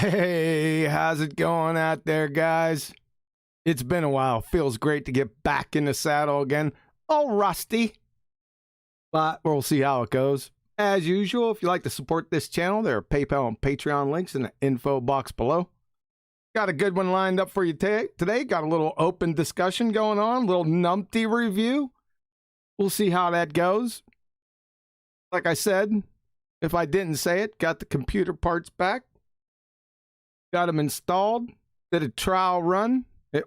Hey, how's it going out there, guys? It's been a while. Feels great to get back in the saddle again. All rusty, but we'll see how it goes. As usual, if you'd like to support this channel, there are PayPal and Patreon links in the info box below. Got a good one lined up for you today. Got a little open discussion going on, a little Numpty review. We'll see how that goes. Like I said, if I didn't say it, got the computer parts back. Got them installed. Did a trial run.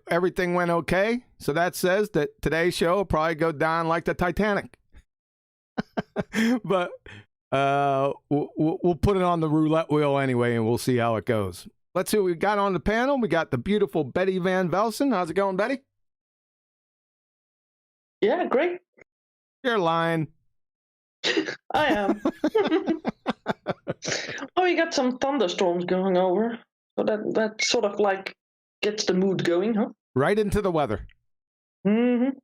Everything went okay. So that says that today's show will probably go down like the Titanic. But we'll put it on the roulette wheel anyway, and we'll see how it goes. Let's see what we got on the panel. We got the beautiful Betty Van Velsen. How's it going, Betty? Yeah, great. You're lying. I am. Oh, we got some thunderstorms going over. So that sort of like gets the mood going, huh? Right into the weather. Mm-hmm.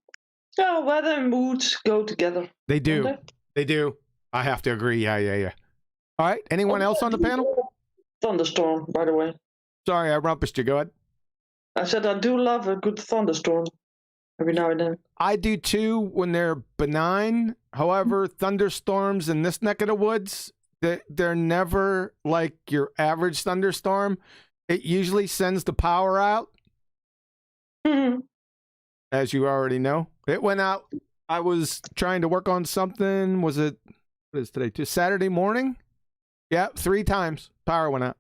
So weather and moods go together. They do. They do. I have to agree. Yeah. All right. Anyone else on the panel? Thunderstorm, by the way. Sorry, I rumpused you. Go ahead. I said I do love a good thunderstorm every now and then. I do too when they're benign. However, thunderstorms in this neck of the woods, they're never like your average thunderstorm. It usually sends the power out. Mm-hmm. As you already know. It went out. I was trying to work on something. What is today? Just Saturday morning? Yeah, 3 times. Power went out.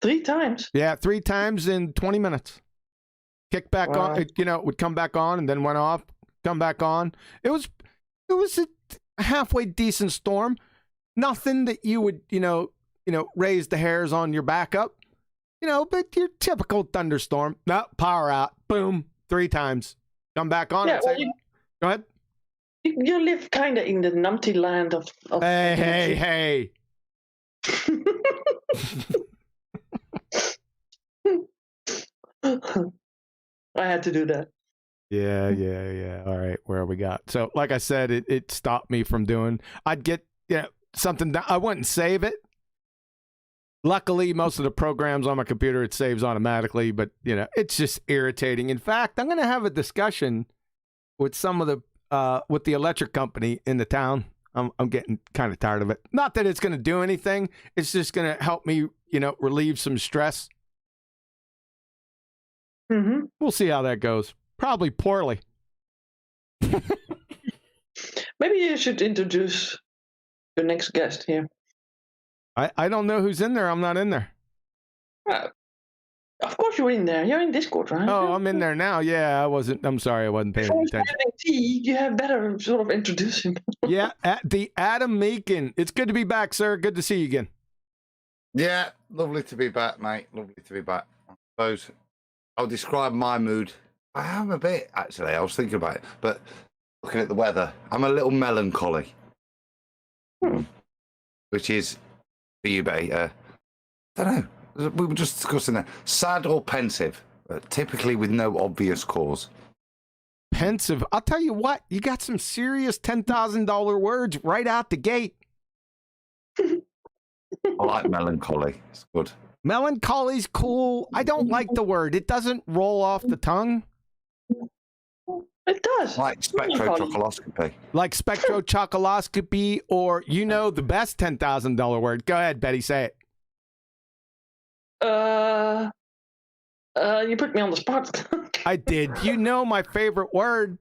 3 times? Yeah, 3 times in 20 minutes. Kick back on. It would come back on and then went off. Come back on. It was a halfway decent storm. Nothing that you would, raise the hairs on your back up. But your typical thunderstorm. No, power out. Boom. 3 times. Come back on. Yeah, go ahead. You live kind of in the numpty land of Hey. I had to do that. Yeah. All right, where we got? So, like I said, it stopped me from doing. I'd get something I wouldn't save it. Luckily, most of the programs on my computer, it saves automatically, but it's just irritating. In fact, I'm going to have a discussion with some of with the electric company in the town. I'm getting kind of tired of it. Not that it's going to do anything. It's just going to help me, relieve some stress. Mm-hmm. We'll see how that goes. Probably poorly. Maybe you should introduce your next guest here. I don't know who's in there. I'm not in there. Of course you're in there. You're in Discord, right? Oh, I'm in there now. Yeah, I'm sorry. I wasn't paying attention. You have better sort of introduce him. Yeah, the Adam Macon. It's good to be back, sir. Good to see you again. Yeah, lovely to be back, mate. Lovely to be back. I suppose I'll describe my mood. I am a bit, actually. I was thinking about it, but looking at the weather, I'm a little melancholy. Which is, for you, Betty, I don't know. We were just discussing that. Sad or pensive, typically with no obvious cause. Pensive. I'll tell you what. You got some serious $10,000 words right out the gate. I like melancholy. It's good. Melancholy's cool. I don't like the word. It doesn't roll off the tongue. It does. Like spectrochocoloscopy. Like spectrochocoloscopy, or the best $10,000 word. Go ahead, Betty. Say it. You put me on the spot. I did. My favorite word.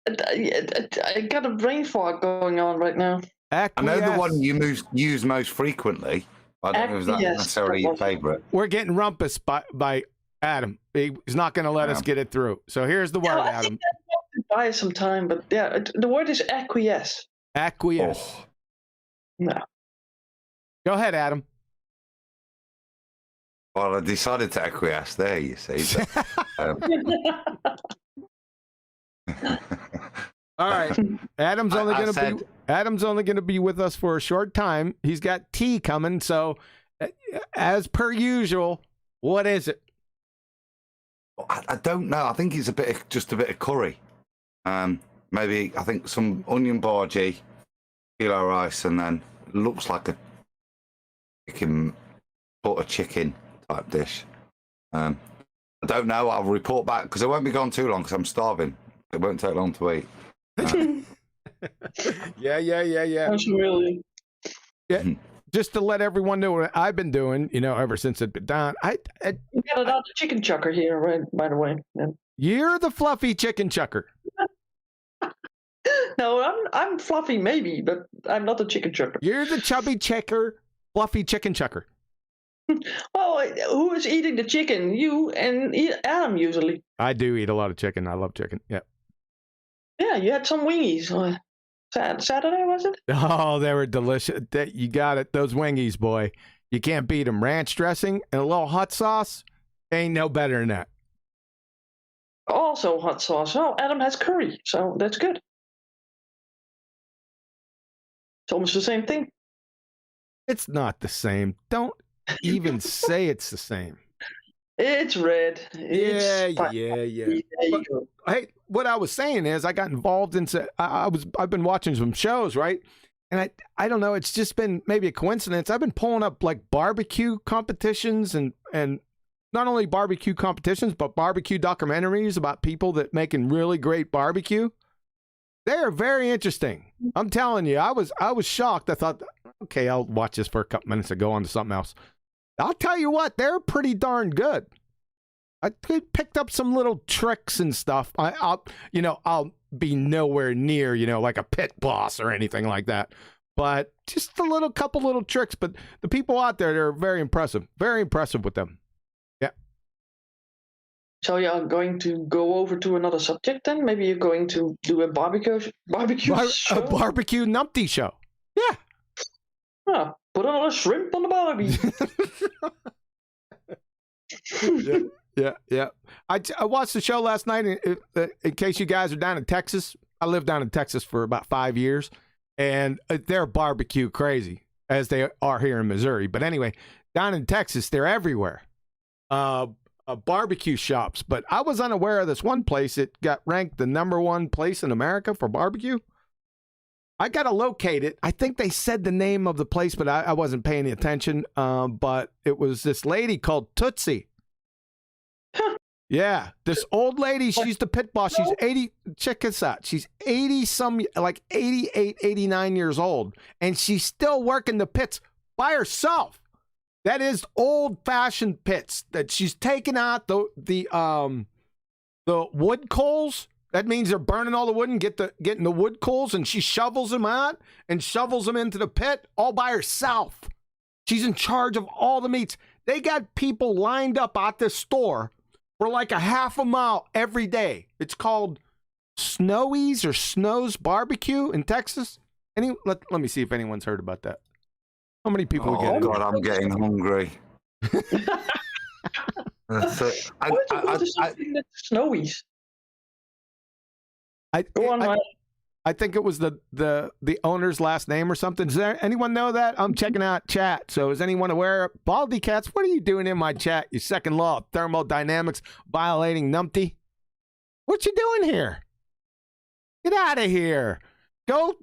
I got a brain fog going on right now. Acquiesce. I know the one you use most frequently. I don't know if that's necessarily your favorite. We're getting rumpus by Adam. He's not going to let us get it through. So here's the word, Adam. Buy some time, but the word is acquiesce. Acquiesce. Oh. No. Go ahead, Adam. Well, I decided to acquiesce there, you see. But, All right. Adam's only going to be with us for a short time. He's got tea coming, so as per usual, what is it? I don't know. I think it's just a bit of curry. Maybe I think some onion bhaji, kilo rice, and then looks like a chicken, sort of chicken type dish. I don't know. I'll report back because I won't be gone too long because I'm starving. It won't take long to eat. Yeah. That's really. Yeah. Just to let everyone know what I've been doing, ever since it's been done. You got another chicken chucker here, right? By the way. Yeah. You're the fluffy chicken chucker. No, I'm fluffy maybe, but I'm not a chicken chucker. You're the chubby checker, fluffy chicken chucker. Well, who is eating the chicken? You and Adam usually. I do eat a lot of chicken. I love chicken. Yeah. Yeah, you had some wingies. Saturday, was it? Oh, they were delicious. You got it. Those wingies, boy. You can't beat them. Ranch dressing and a little hot sauce. Ain't no better than that. Also hot sauce. Oh, Adam has curry, so that's good. It's almost the same thing. It's not the same. Don't even say it's the same. It's red. Yeah. There you go. Hey, what I was saying is I got involved into I've been watching some shows, right? And I don't know, it's just been maybe a coincidence. I've been pulling up like barbecue competitions and not only barbecue competitions, but barbecue documentaries about people that making really great barbecue. They are very interesting. I'm telling you, I was shocked. I thought, okay, I'll watch this for a couple minutes and go on to something else. I'll tell you what, they're pretty darn good. I picked up some little tricks and stuff. I'll be nowhere near, like a pit boss or anything like that. But just a couple little tricks. But the people out there, they're very impressive with them. Yeah. So you're going to go over to another subject then? Maybe you're going to do a barbecue show? A barbecue Numpty show. Yeah. Oh, put another shrimp on the barbie. Yeah. I watched the show last night. In case you guys are down in Texas, I lived down in Texas for about 5 years, and they're barbecue crazy as they are here in Missouri. But anyway, down in Texas, they're everywhere. Barbecue shops. But I was unaware of this one place. It got ranked the #1 place in America for barbecue. I got to locate it. I think they said the name of the place, but I wasn't paying any attention. But it was this lady called Tootsie. Yeah, this old lady, she's the pit boss. She's 80, check this out. She's like 88, 89 years old, and she's still working the pits by herself. That is old-fashioned pits that she's taking out the wood coals. That means they're burning all the wood and getting the wood coals, and she shovels them out and shovels them into the pit all by herself. She's in charge of all the meats. They got people lined up at this store for like a half a mile every day. It's called Snowy's or Snow's Barbecue in Texas. Let me see if anyone's heard about that. How many people Oh, God, I'm getting hungry. What's the Snowy's? I think it was the owner's last name or something. Does anyone know that? I'm checking out chat. So is anyone aware? Baldy Cats, what are you doing in my chat? Your second law of thermodynamics violating Numpty. What you doing here? Get out of here. Go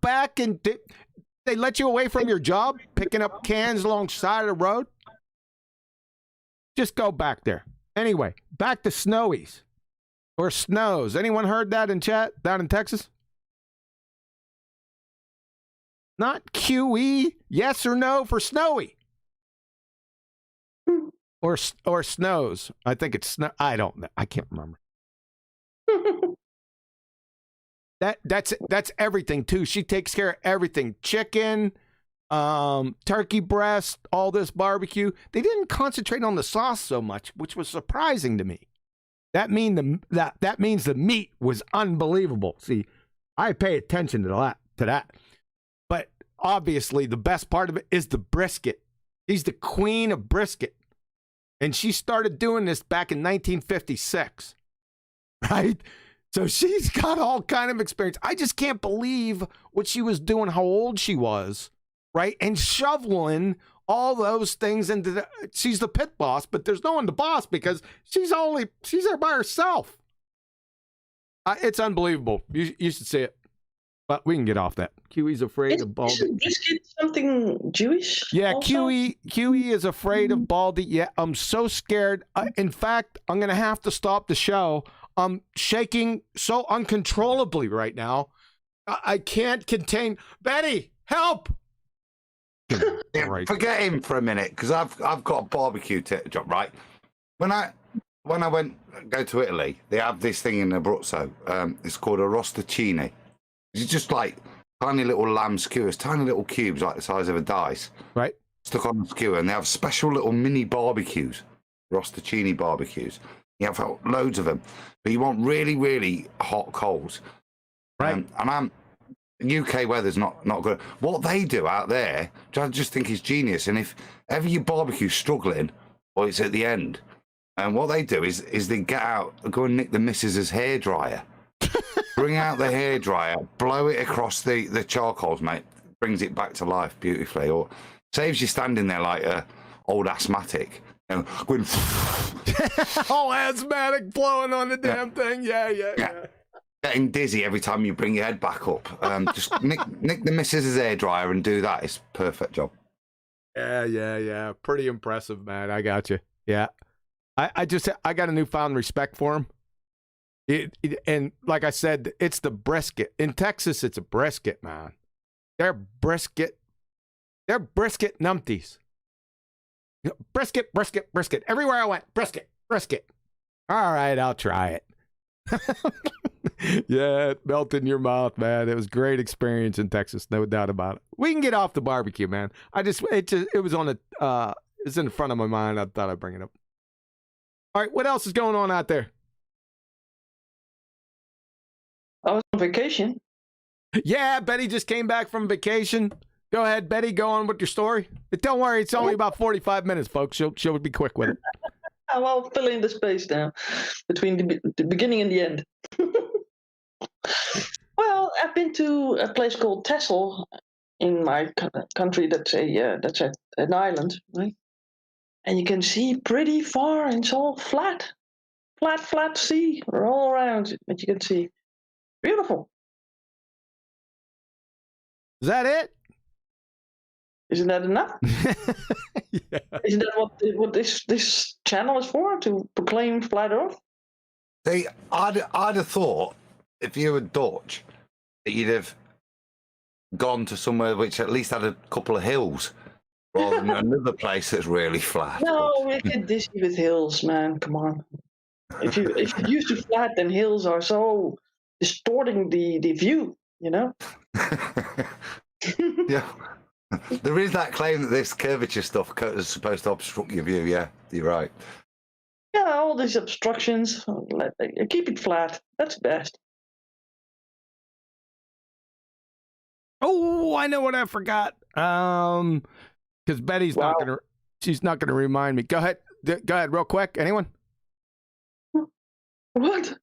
back and they let you away from your job, picking up cans alongside of the road. Just go back there. Anyway, back to Snowy's or Snows. Anyone heard that in chat down in Texas? Not QE, yes or no for Snowy. Or Snows. I think it's Snow. I don't know. I can't remember. That's everything too. She takes care of everything. Chicken, turkey breast, all this barbecue. They didn't concentrate on the sauce so much, which was surprising to me. That means the meat was unbelievable. See, I pay attention to that. But obviously, the best part of it is the brisket. She's the queen of brisket. And she started doing this back in 1956, right? So she's got all kind of experience. I just can't believe what she was doing, how old she was, right? And shoveling all those things into she's the pit boss, but there's no one to boss because she's there by herself. It's unbelievable. You should see it. But we can get off that. QE's afraid of Baldy. Isn't brisket something Jewish? Yeah, also? QE is afraid of Baldy. Yeah, I'm so scared. In fact, I'm going to have to stop the show. I'm shaking so uncontrollably right now. I can't contain. Betty, help! Yeah, forget him for a minute, because I've got a barbecue job, right? When I go to Italy, they have this thing in Abruzzo. It's called a rostacini. It's just like tiny little lamb skewers, tiny little cubes like the size of a dice, right? Stuck on the skewer, and they have special little mini barbecues, rostacini barbecues. You have loads of them, but you want really, really hot coals, right? And UK weather's not good. What they do out there, I just think is genius. And if ever your barbecue's struggling, or it's at the end, and what they do is they get out, go and nick the missus's hairdryer, bring out the hairdryer, blow it across the charcoals, mate. Brings it back to life beautifully, or saves you standing there like a old asthmatic. You know, going all asthmatic blowing on the damn thing. Yeah. Getting dizzy every time you bring your head back up. Just nick the missus's hairdryer and do that. It's a perfect job. Yeah. Pretty impressive, man. I got you. Yeah. I got a newfound respect for him. And like I said, it's the brisket. In Texas, it's a brisket, man. They're brisket numpties. Brisket. Everywhere I went, brisket. All right, I'll try it. Yeah, it melted in your mouth, man. It was a great experience in Texas, no doubt about it. We can get off the barbecue, man. It was on it's in front of my mind. I thought I'd bring it up. All right, what else is going on out there? I was on vacation. Yeah, Betty just came back from vacation. Go ahead, Betty. Go on with your story. But don't worry, it's only about 45 minutes, folks. She'll be quick with it. I'll fill in the space now between the beginning and the end. Well, I've been to a place called Texel in my country. That's an island, right? And you can see pretty far. And it's all flat sea all around. But you can see beautiful. Is that it? Isn't that enough? Yeah. Isn't that what this channel is for? To proclaim flat Earth? See, I'd have thought if you were Dutch that you'd have gone to somewhere which at least had a couple of hills, rather than another place that's really flat. No, we get dizzy with hills, man. Come on. If you're used to flat, then hills are so distorting the view. You know. Yeah. There is that claim that this curvature stuff is supposed to obstruct your view. Yeah, you're right. Yeah, all these obstructions. Keep it flat. That's best. Oh, I know what I forgot. Because Betty's she's not gonna remind me. Go ahead, real quick. Anyone? What?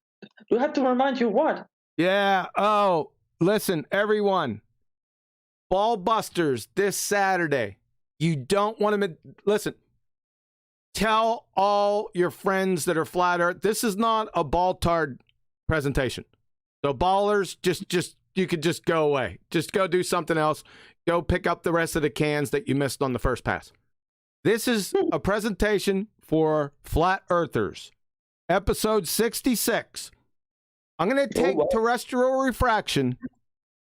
Do I have to remind you what? Yeah. Oh, listen, everyone. BALLBUSTERS this Saturday. You don't want to listen. Tell all your friends that are flat Earth. This is not a ball-tard presentation. So ballers, just you could just go away. Just go do something else. Go pick up the rest of the cans that you missed on the first pass. This is a presentation for flat earthers. Episode 66. I'm going to take terrestrial refraction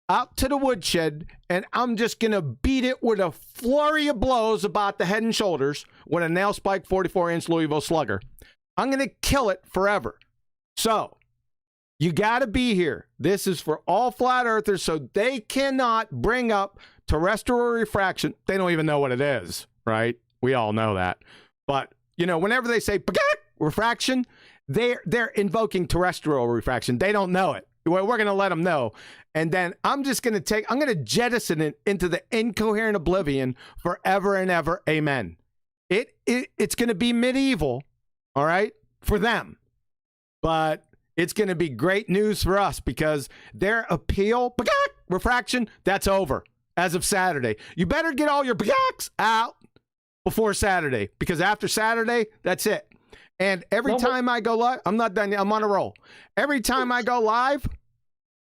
out to the woodshed, and I'm just going to beat it with a flurry of blows about the head and shoulders with a nail spike 44-inch Louisville Slugger. I'm going to kill it forever. So, you got to be here. This is for all flat earthers, so they cannot bring up terrestrial refraction. They don't even know what it is, right? We all know that. But, you know, whenever they say refraction, they're invoking terrestrial refraction. They don't know it. Well, we're going to let them know. And then I'm going to jettison it into the incoherent oblivion forever and ever. Amen. It's going to be medieval, all right, for them. But it's going to be great news for us because their appeal, refraction, that's over as of Saturday. You better get all your out before Saturday because after Saturday, that's it. And every time I go live, I'm not done yet. I'm on a roll. Every time I go live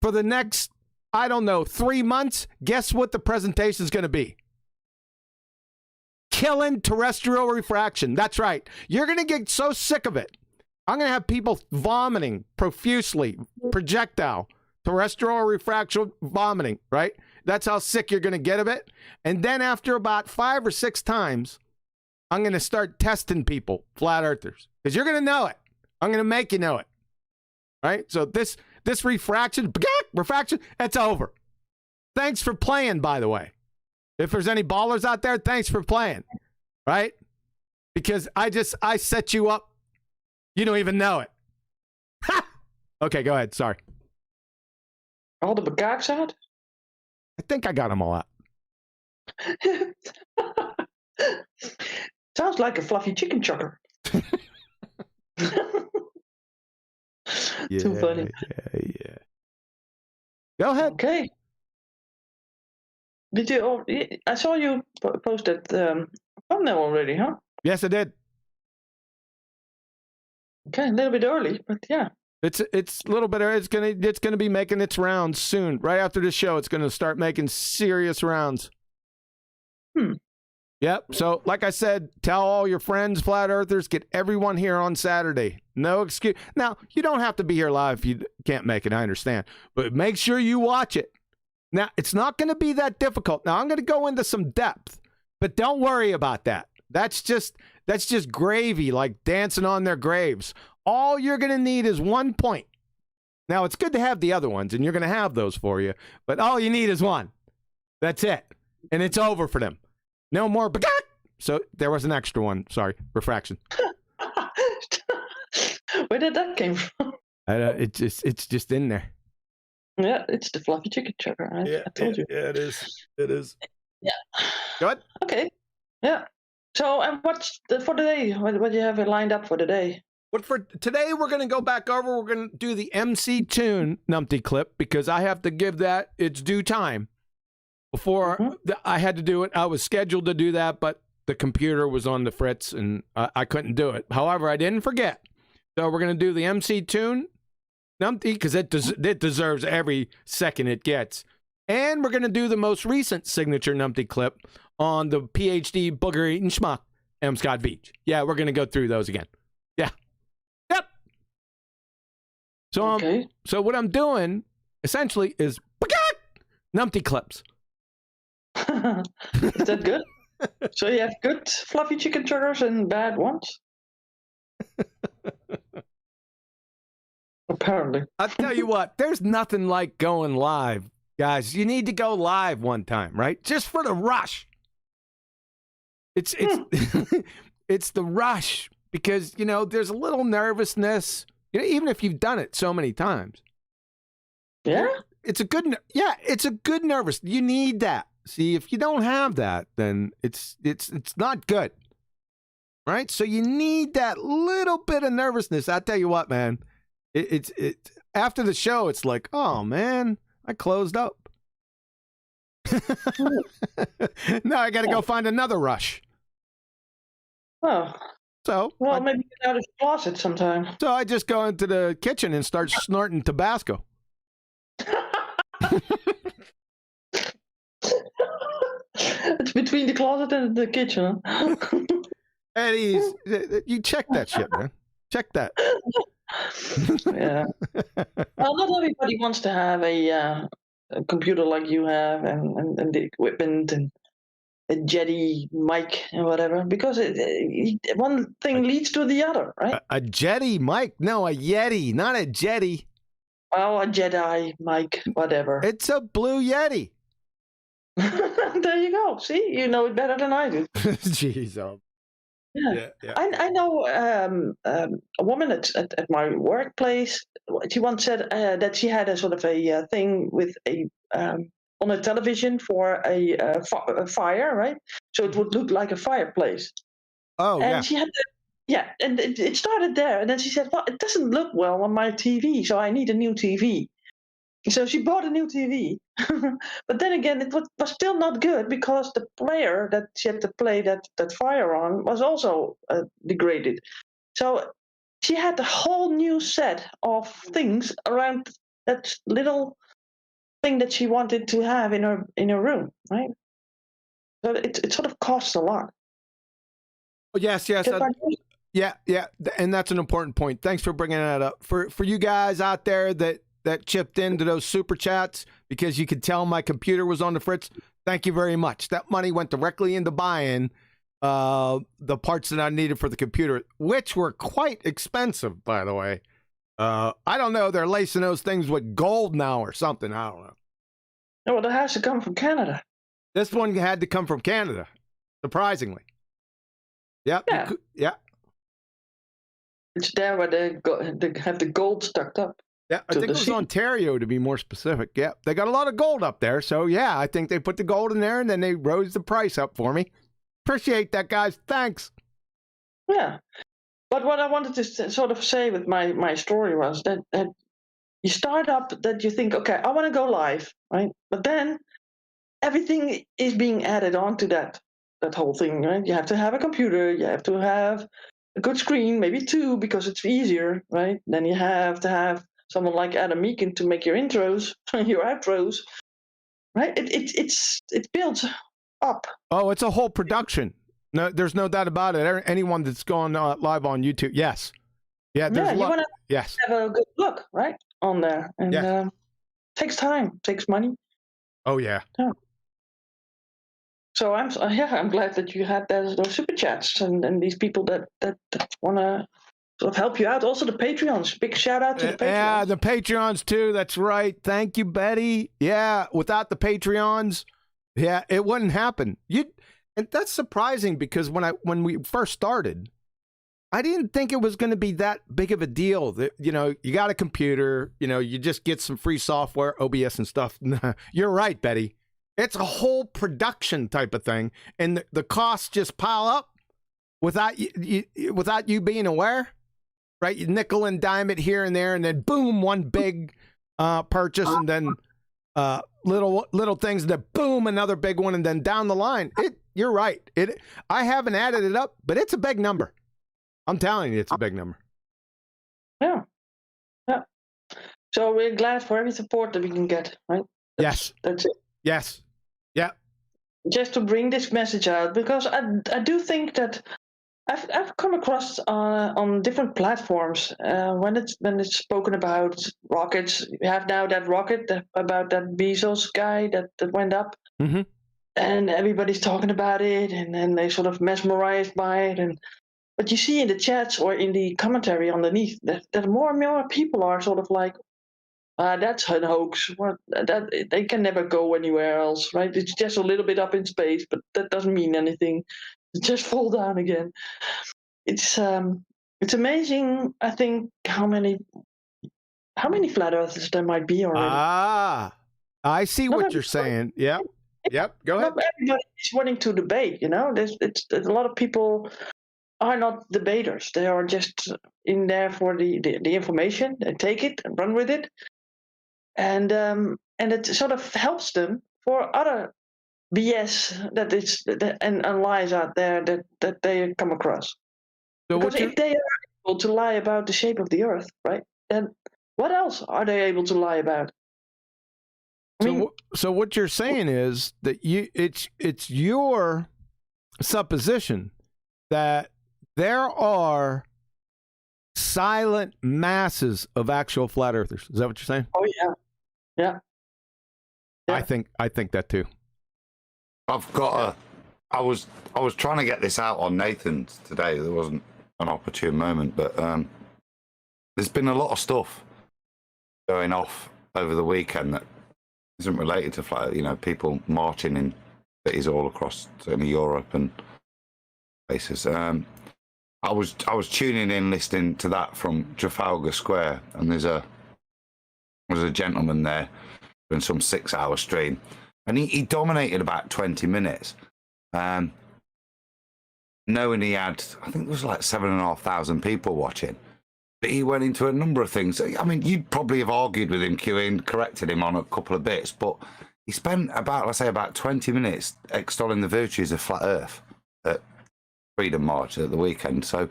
for the next I don't know, 3 months, guess what the presentation is going to be? Killing terrestrial refraction. That's right. You're going to get so sick of it. I'm going to have people vomiting profusely, projectile, terrestrial refraction vomiting, right? That's how sick you're going to get of it. And then after about 5 or 6 times, I'm going to start testing people, flat earthers, because you're going to know it. I'm going to make you know it, right? So this refraction, it's over. Thanks for playing, by the way. If there's any ballers out there, thanks for playing, right? Because I set you up. You don't even know it. Ha! Okay, go ahead. Sorry. All the bekijks out? I think I got them all out. Sounds like a fluffy chicken chucker. Yeah, Too funny. Yeah. Go ahead. Okay. Did you? I saw you post that thumbnail already, huh? Yes, I did. Okay, a little bit early, but yeah. It's a little bit. It's gonna be making its rounds soon. Right after the show, it's gonna start making serious rounds. Yep. So, like I said, tell all your friends, flat earthers, get everyone here on Saturday. No excuse. Now, you don't have to be here live if you can't make it. I understand, but make sure you watch it. Now, it's not going to be that difficult. Now, I'm going to go into some depth, but don't worry about that. That's just gravy, like dancing on their graves. All you're going to need is 1 point. Now, it's good to have the other ones, and you're going to have those for you, but all you need is 1. That's it, and it's over for them. No more. So there was an extra one. Sorry, refraction. Where did that came from? It's just in there. Yeah, it's the fluffy chicken chucker. I told you. Yeah, it is. Yeah. Go ahead. Okay. Yeah. So, what's for today? What do you have lined up for today? But for today, we're going to go back over. We're going to do the MC Tune Numpty clip because I have to give that its due time. Before I had to do it, I was scheduled to do that, but the computer was on the fritz and I couldn't do it. However, I didn't forget. So we're going to do the MC Tune Numpty because it deserves every second it gets. And we're going to do the most recent signature Numpty clip on the PhD Booger Eating Schmuck, M. Scott Beach. Yeah, we're going to go through those again. Yeah. Yep. So, Okay. So what I'm doing essentially is Numpty clips. Is that good? So you have good fluffy chicken chuckers and bad ones? Apparently. I'll tell you what, there's nothing like going live, guys. You need to go live one time, right? Just for the rush. It's it's the rush because, there's a little nervousness, even if you've done it so many times. Yeah? It's a good nervous. You need that. See, if you don't have that, then it's not good. Right? So you need that little bit of nervousness. I tell you what, man. It's after the show, it's like, oh man, I closed up. Now I got to go find another rush. Oh. So maybe get out of the closet sometime. So I just go into the kitchen and start snorting Tabasco. It's between the closet and the kitchen. Huh? Eddie, you check that shit, man. Check that. Yeah. Well, not everybody wants to have a computer like you have, and the equipment and a jetty mic and whatever, because one thing leads to the other, right? A jetty mic? No, a Yeti, not a jetty. Well, a Jedi mic, whatever. It's a blue Yeti. There you go. See, you know it better than I do. Jeez, Yeah. Yeah. I know a woman at my workplace. She once said that she had a sort of a thing with on a television for a fire, right? So it would look like a fireplace. Oh, and yeah. she had and it started there. And then she said, well, it doesn't look well on my TV, so I need a new TV. So she bought a new TV. But then again, it was still not good because the player that she had to play that fire on was also degraded. So she had a whole new set of things around that little thing that she wanted to have in her room, right? So it sort of costs a lot. Yes. Yeah, and that's an important point. Thanks for bringing that up. For you guys out there that chipped into those super chats because you could tell my computer was on the fritz, thank you very much. That money went directly into buying the parts that I needed for the computer, which were quite expensive, by the way. I don't know. They're lacing those things with gold now or something. I don't know. No, well, it has to come from Canada. This one had to come from Canada, surprisingly. Yep. Yeah. It's there where they have the gold stuck up. Yeah, I think it was Ontario, to be more specific. Yeah, they got a lot of gold up there. So, yeah, I think they put the gold in there, and then they rose the price up for me. Appreciate that, guys. Thanks. Yeah. But what I wanted to sort of say with my story was that you start up, that you think, okay, I want to go live, right? But then everything is being added on to that whole thing, right? You have to have a computer. You have to have a good screen, maybe two, because it's easier, right? Then you have to have someone like Adam Meakin to make your intros, your outros, right? It builds up. Oh, it's a whole production. No, there's no doubt about it. Anyone that's gone live on YouTube, yes, yeah, there's you want to have a good look, right, on there, and takes time, takes money. Oh yeah. So I'm glad that you had those super chats and these people that want to sort of help you out. Also the Patreons. Big shout out to the Patreons. Yeah, the Patreons too. That's right. Thank you, Betty. Yeah, without the Patreons, yeah, it wouldn't happen. And that's surprising because when we first started, I didn't think it was going to be that big of a deal. That, you got a computer, you just get some free software, OBS and stuff. You're right, Betty. It's a whole production type of thing, and the costs just pile up without you being aware, right? You nickel and dime it here and there, and then boom, one big purchase, and then little things that boom, another big one, and then down the line. You're right. I haven't added it up, but it's a big number. I'm telling you, it's a big number. Yeah. So we're glad for every support that we can get, right? That's it. Yes. Yeah. Just to bring this message out, because I do think that I've come across on different platforms when it's spoken about rockets. We have now that rocket about that Bezos guy that went up, and everybody's talking about it, and then they sort of mesmerized by it. But you see in the chats or in the commentary underneath that more and more people are sort of like, that's a hoax. That they can never go anywhere else, right? It's just a little bit up in space, but that doesn't mean anything. It just fall down again. It's amazing. I think how many flat earthers there might be already. I see what you're saying. Yep. Go ahead. Not everybody is wanting to debate. There's a lot of people are not debaters. They are just in there for the information. They take it and run with it. And it sort of helps them for other BS and lies out there that they come across. So because if they are able to lie about the shape of the Earth, right, then what else are they able to lie about? So what you're saying is that it's your supposition that there are silent masses of actual flat earthers. Is that what you're saying? Oh yeah. I think that too. I was trying to get this out on Nathan's today. There wasn't an opportune moment, but there's been a lot of stuff going off over the weekend that isn't related to flat. People marching in cities all across certainly Europe and places. I was tuning in, listening to that from Trafalgar Square, and there's a gentleman there doing some 6-hour stream, and he dominated about 20 minutes, knowing he had, I think it was like 7,500 people watching, but he went into a number of things. I mean, you'd probably have argued with him, QE, corrected him on a couple of bits, but he spent about 20 minutes extolling the virtues of flat Earth at Freedom March at the weekend. So,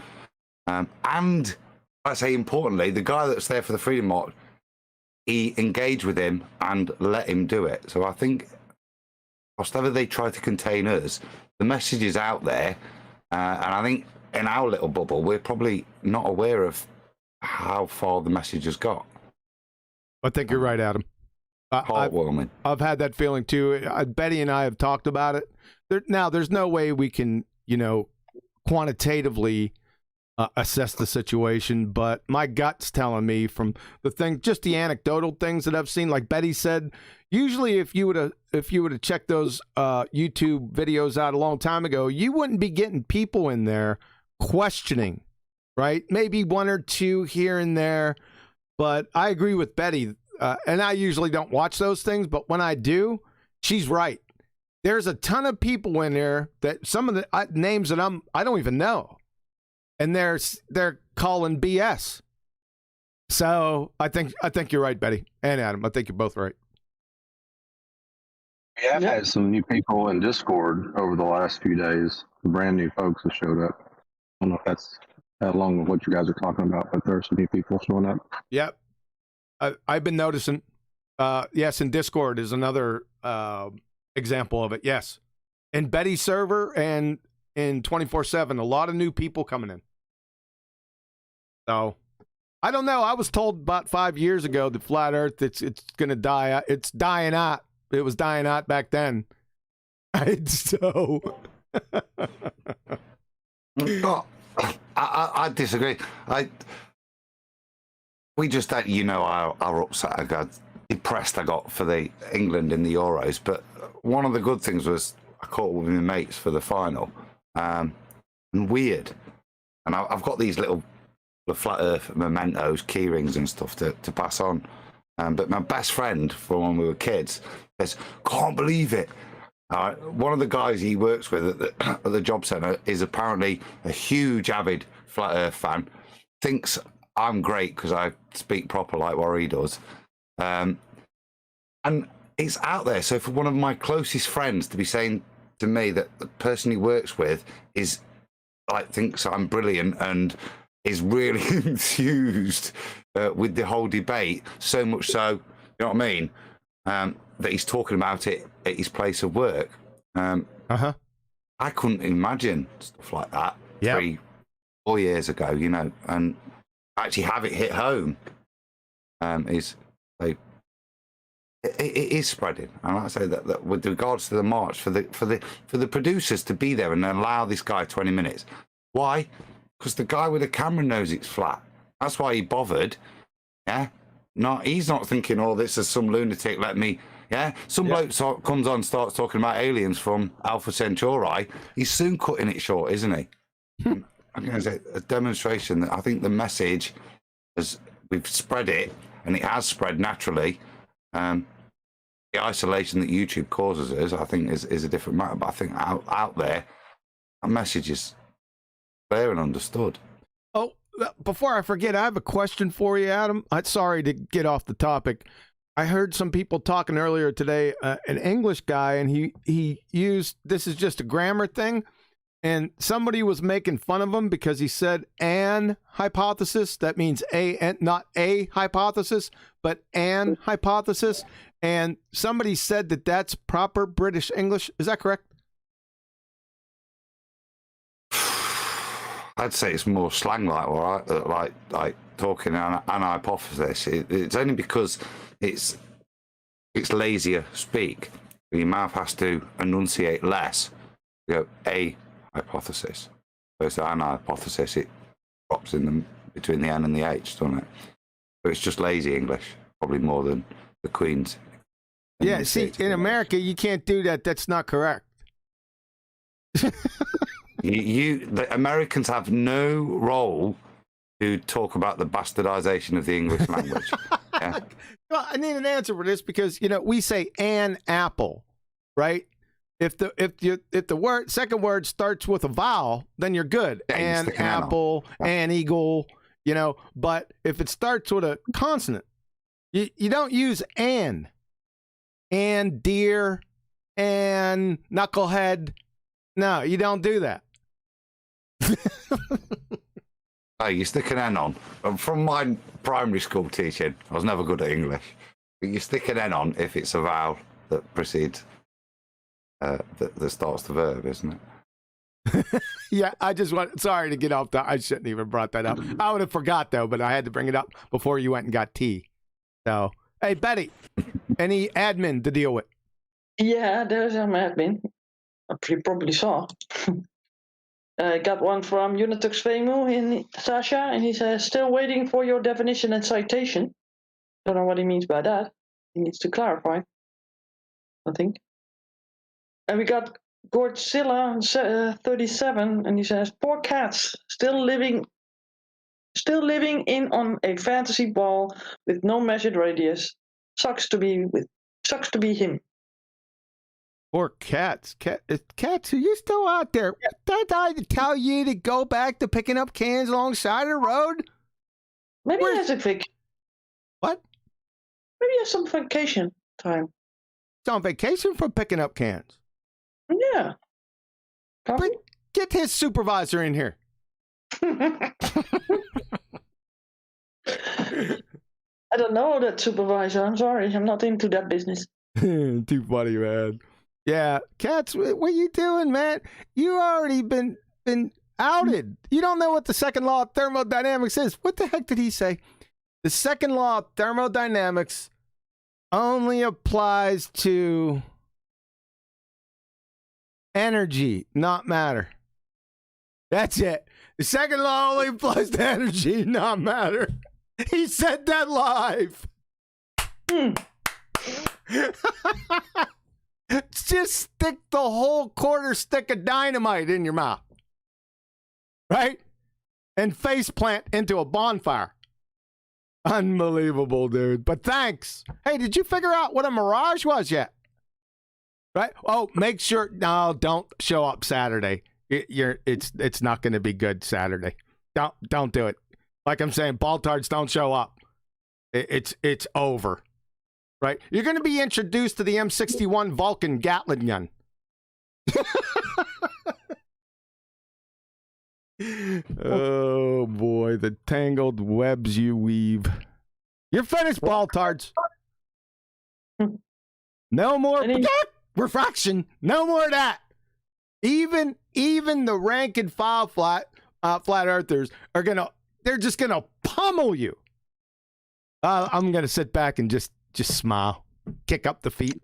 and I say importantly, the guy that's there for the Freedom March he engaged with him and let him do it. So I think, whatever they try to contain us, the message is out there, and I think in our little bubble, we're probably not aware of how far the message has got. I think you're right, Adam. Heartwarming. I've had that feeling too. Betty and I have talked about it. Now, there's no way we can, quantitatively assess the situation, but my gut's telling me from just the anecdotal things that I've seen. Like Betty said, usually if you would have checked those YouTube videos out a long time ago, you wouldn't be getting people in there questioning, right? Maybe one or two here and there, but I agree with Betty. And I usually don't watch those things, but when I do, she's right. There's a ton of people in there that some of the names that I don't even know, and they're calling BS. So I think you're right, Betty and Adam. I think you're both right. We have had some new people in Discord over the last few days. Brand new folks have showed up. I don't know if that's along with what you guys are talking about, but there are some new people showing up. Yep. I've been noticing. Yes, in Discord is another example of it. Yes. In Betty's server and in 24/7, a lot of new people coming in. So, I don't know. I was told about 5 years ago that flat Earth, it's going to die. It's dying out. It was dying out back then. So. I disagree. We just had, how upset I got, depressed I got for the England in the Euros. But one of the good things was I caught with my mates for the final. And weird. And I've got these little flat Earth mementos, key rings and stuff to pass on. But my best friend from when we were kids says, can't believe it. One of the guys he works with at the job centre is apparently a huge avid flat Earth fan. Thinks I'm great because I speak proper like what he does. And it's out there. So for one of my closest friends to be saying to me that the person he works with is thinks I'm brilliant and is really enthused with the whole debate, so much so, you know what I mean, that he's talking about it at his place of work. I couldn't imagine stuff like that 3-4 years ago, and actually have it hit home it is spreading. And like I say that with regards to the march, for the producers to be there and allow this guy 20 minutes. Why? Because the guy with the camera knows it's flat. That's why he bothered. Yeah. He's not thinking, oh, this is some lunatic, let me. Yeah. Some bloke comes on, starts talking about aliens from Alpha Centauri. He's soon cutting it short, isn't he? I'm going to say a demonstration that I think the message, as we've spread it, and it has spread naturally. The isolation that YouTube causes us, I think, is a different matter. But I think out there, that message is clear and understood. Oh, before I forget, I have a question for you, Adam. I'm sorry to get off the topic. I heard some people talking earlier today, an English guy, and he used, this is just a grammar thing, and somebody was making fun of him because he said an hypothesis. That means not a hypothesis, but an hypothesis. And somebody said that that's proper British English. Is that correct? I'd say it's more slang like talking an hypothesis. It's only because it's lazier speak. Your mouth has to enunciate less. You go, a hypothesis. So it's an hypothesis. It drops in between the N and the H, doesn't it? So it's just lazy English, probably more than the Queen's. Yeah, see, in America, you can't do that. That's not correct. The Americans have no role to talk about the bastardization of the English language. Yeah. Well, I need an answer for this because we say an apple, right? If the second word starts with a vowel, then you're good. An apple, an eagle, But if it starts with a consonant, you don't use an deer, and knucklehead. No, you don't do that. Oh, you stick an N on. From my primary school teaching, I was never good at English. But you stick an N on if it's a vowel that precedes, that starts the verb, isn't it? Yeah, I just want. Sorry to get off that. I shouldn't even brought that up. I would have forgot though, but I had to bring it up before you went and got tea. So, hey Betty, any admin to deal with? Yeah, there's some admin. You probably saw. I got one from Unitux Vemu in Sasha, and he says, still waiting for your definition and citation. Don't know what he means by that. He needs to clarify, I think. And we got Godzilla 37, and he says, poor cats, still living in on a fantasy ball with no measured radius. Sucks to be him. Or cats. Cats, are you still out there? Did I tell you to go back to picking up cans alongside the road? Maybe he has a What? Maybe he has some vacation time. He's on vacation from picking up cans. Yeah. Coffee? Get his supervisor in here. I don't know that supervisor. I'm sorry. I'm not into that business. Too funny, man. Yeah, cats, what you doing, man? You already been outed. You don't know what the second law of thermodynamics is. What the heck did he say? The second law of thermodynamics only applies to energy, not matter. That's it. The second law only applies to energy, not matter. He said that live. Just stick the whole quarter stick of dynamite in your mouth. Right? And face plant into a bonfire. Unbelievable, dude. But thanks. Hey, did you figure out what a mirage was yet? Right? Oh, make sure. No, don't show up Saturday. It's not going to be good Saturday. Don't do it. Like I'm saying, baltards don't show up. It's over. Right? You're going to be introduced to the M61 Vulcan Gatling gun. Oh boy, the tangled webs you weave. You're finished, baltards. No more refraction. No more of that. Even the rank and file flat earthers they're just gonna pummel you. I'm gonna sit back and just smile, kick up the feet.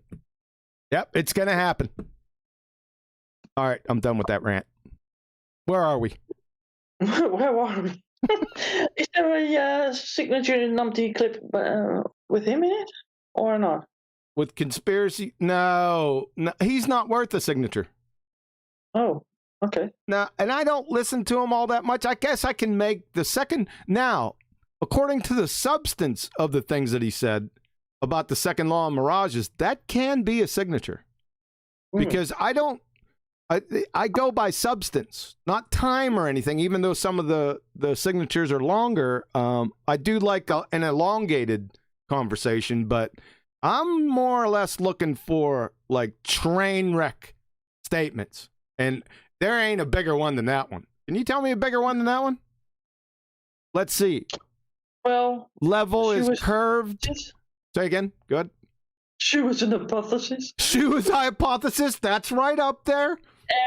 Yep, it's gonna happen. All right, I'm done with that rant. Where are we? Where are we? Is there a signature Numpty clip with him in it, or not? With conspiracy? No, he's not worth a signature. Oh, okay. Now, and I don't listen to him all that much. I guess I can make the second. Now, according to the substance of the things that he said about the second law of mirages, that can be a signature. Because I go by substance, not time or anything, even though some of the signatures are longer. I do like an elongated conversation, but I'm more or less looking for like train wreck statements. And there ain't a bigger one than that one. Can you tell me a bigger one than that one? Let's see. Well, level is curved. Say again. Good. She was an hypothesis. She was a hypothesis. That's right up there.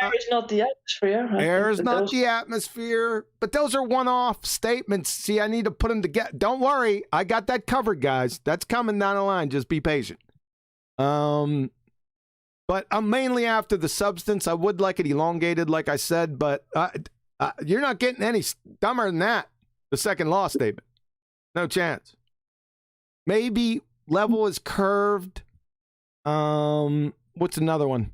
Air is not the atmosphere. Air is not the atmosphere. But those are one-off statements. See, I need to put them together. Don't worry. I got that covered, guys. That's coming down the line. Just be patient. But I'm mainly after the substance. I would like it elongated, like I said, but you're not getting any dumber than that. The second law statement. No chance. Maybe level is curved. What's another one?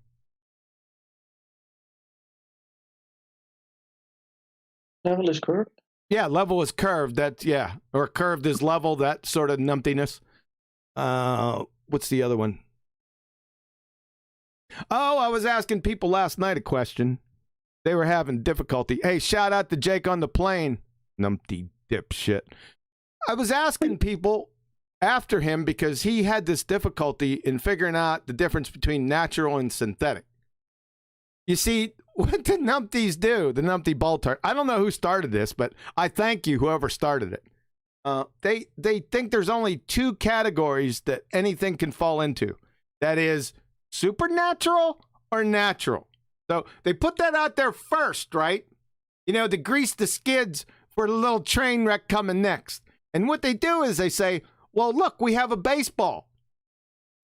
Level is curved? Yeah, level is curved. That's, yeah. Or curved is level, that sort of numptiness. What's the other one? Oh, I was asking people last night a question. They were having difficulty. Hey, shout out to Jake on the plane. Numpty dipshit. I was asking people after him because he had this difficulty in figuring out the difference between natural and synthetic. You see, what the Numpties do, the Numpty ball tart, I don't know who started this, but I thank you, whoever started it. They think there's only two categories that anything can fall into. That is supernatural or natural. So they put that out there first, right? You know, to grease the skids for the little train wreck coming next. And what they do is they say, well, look, we have a baseball.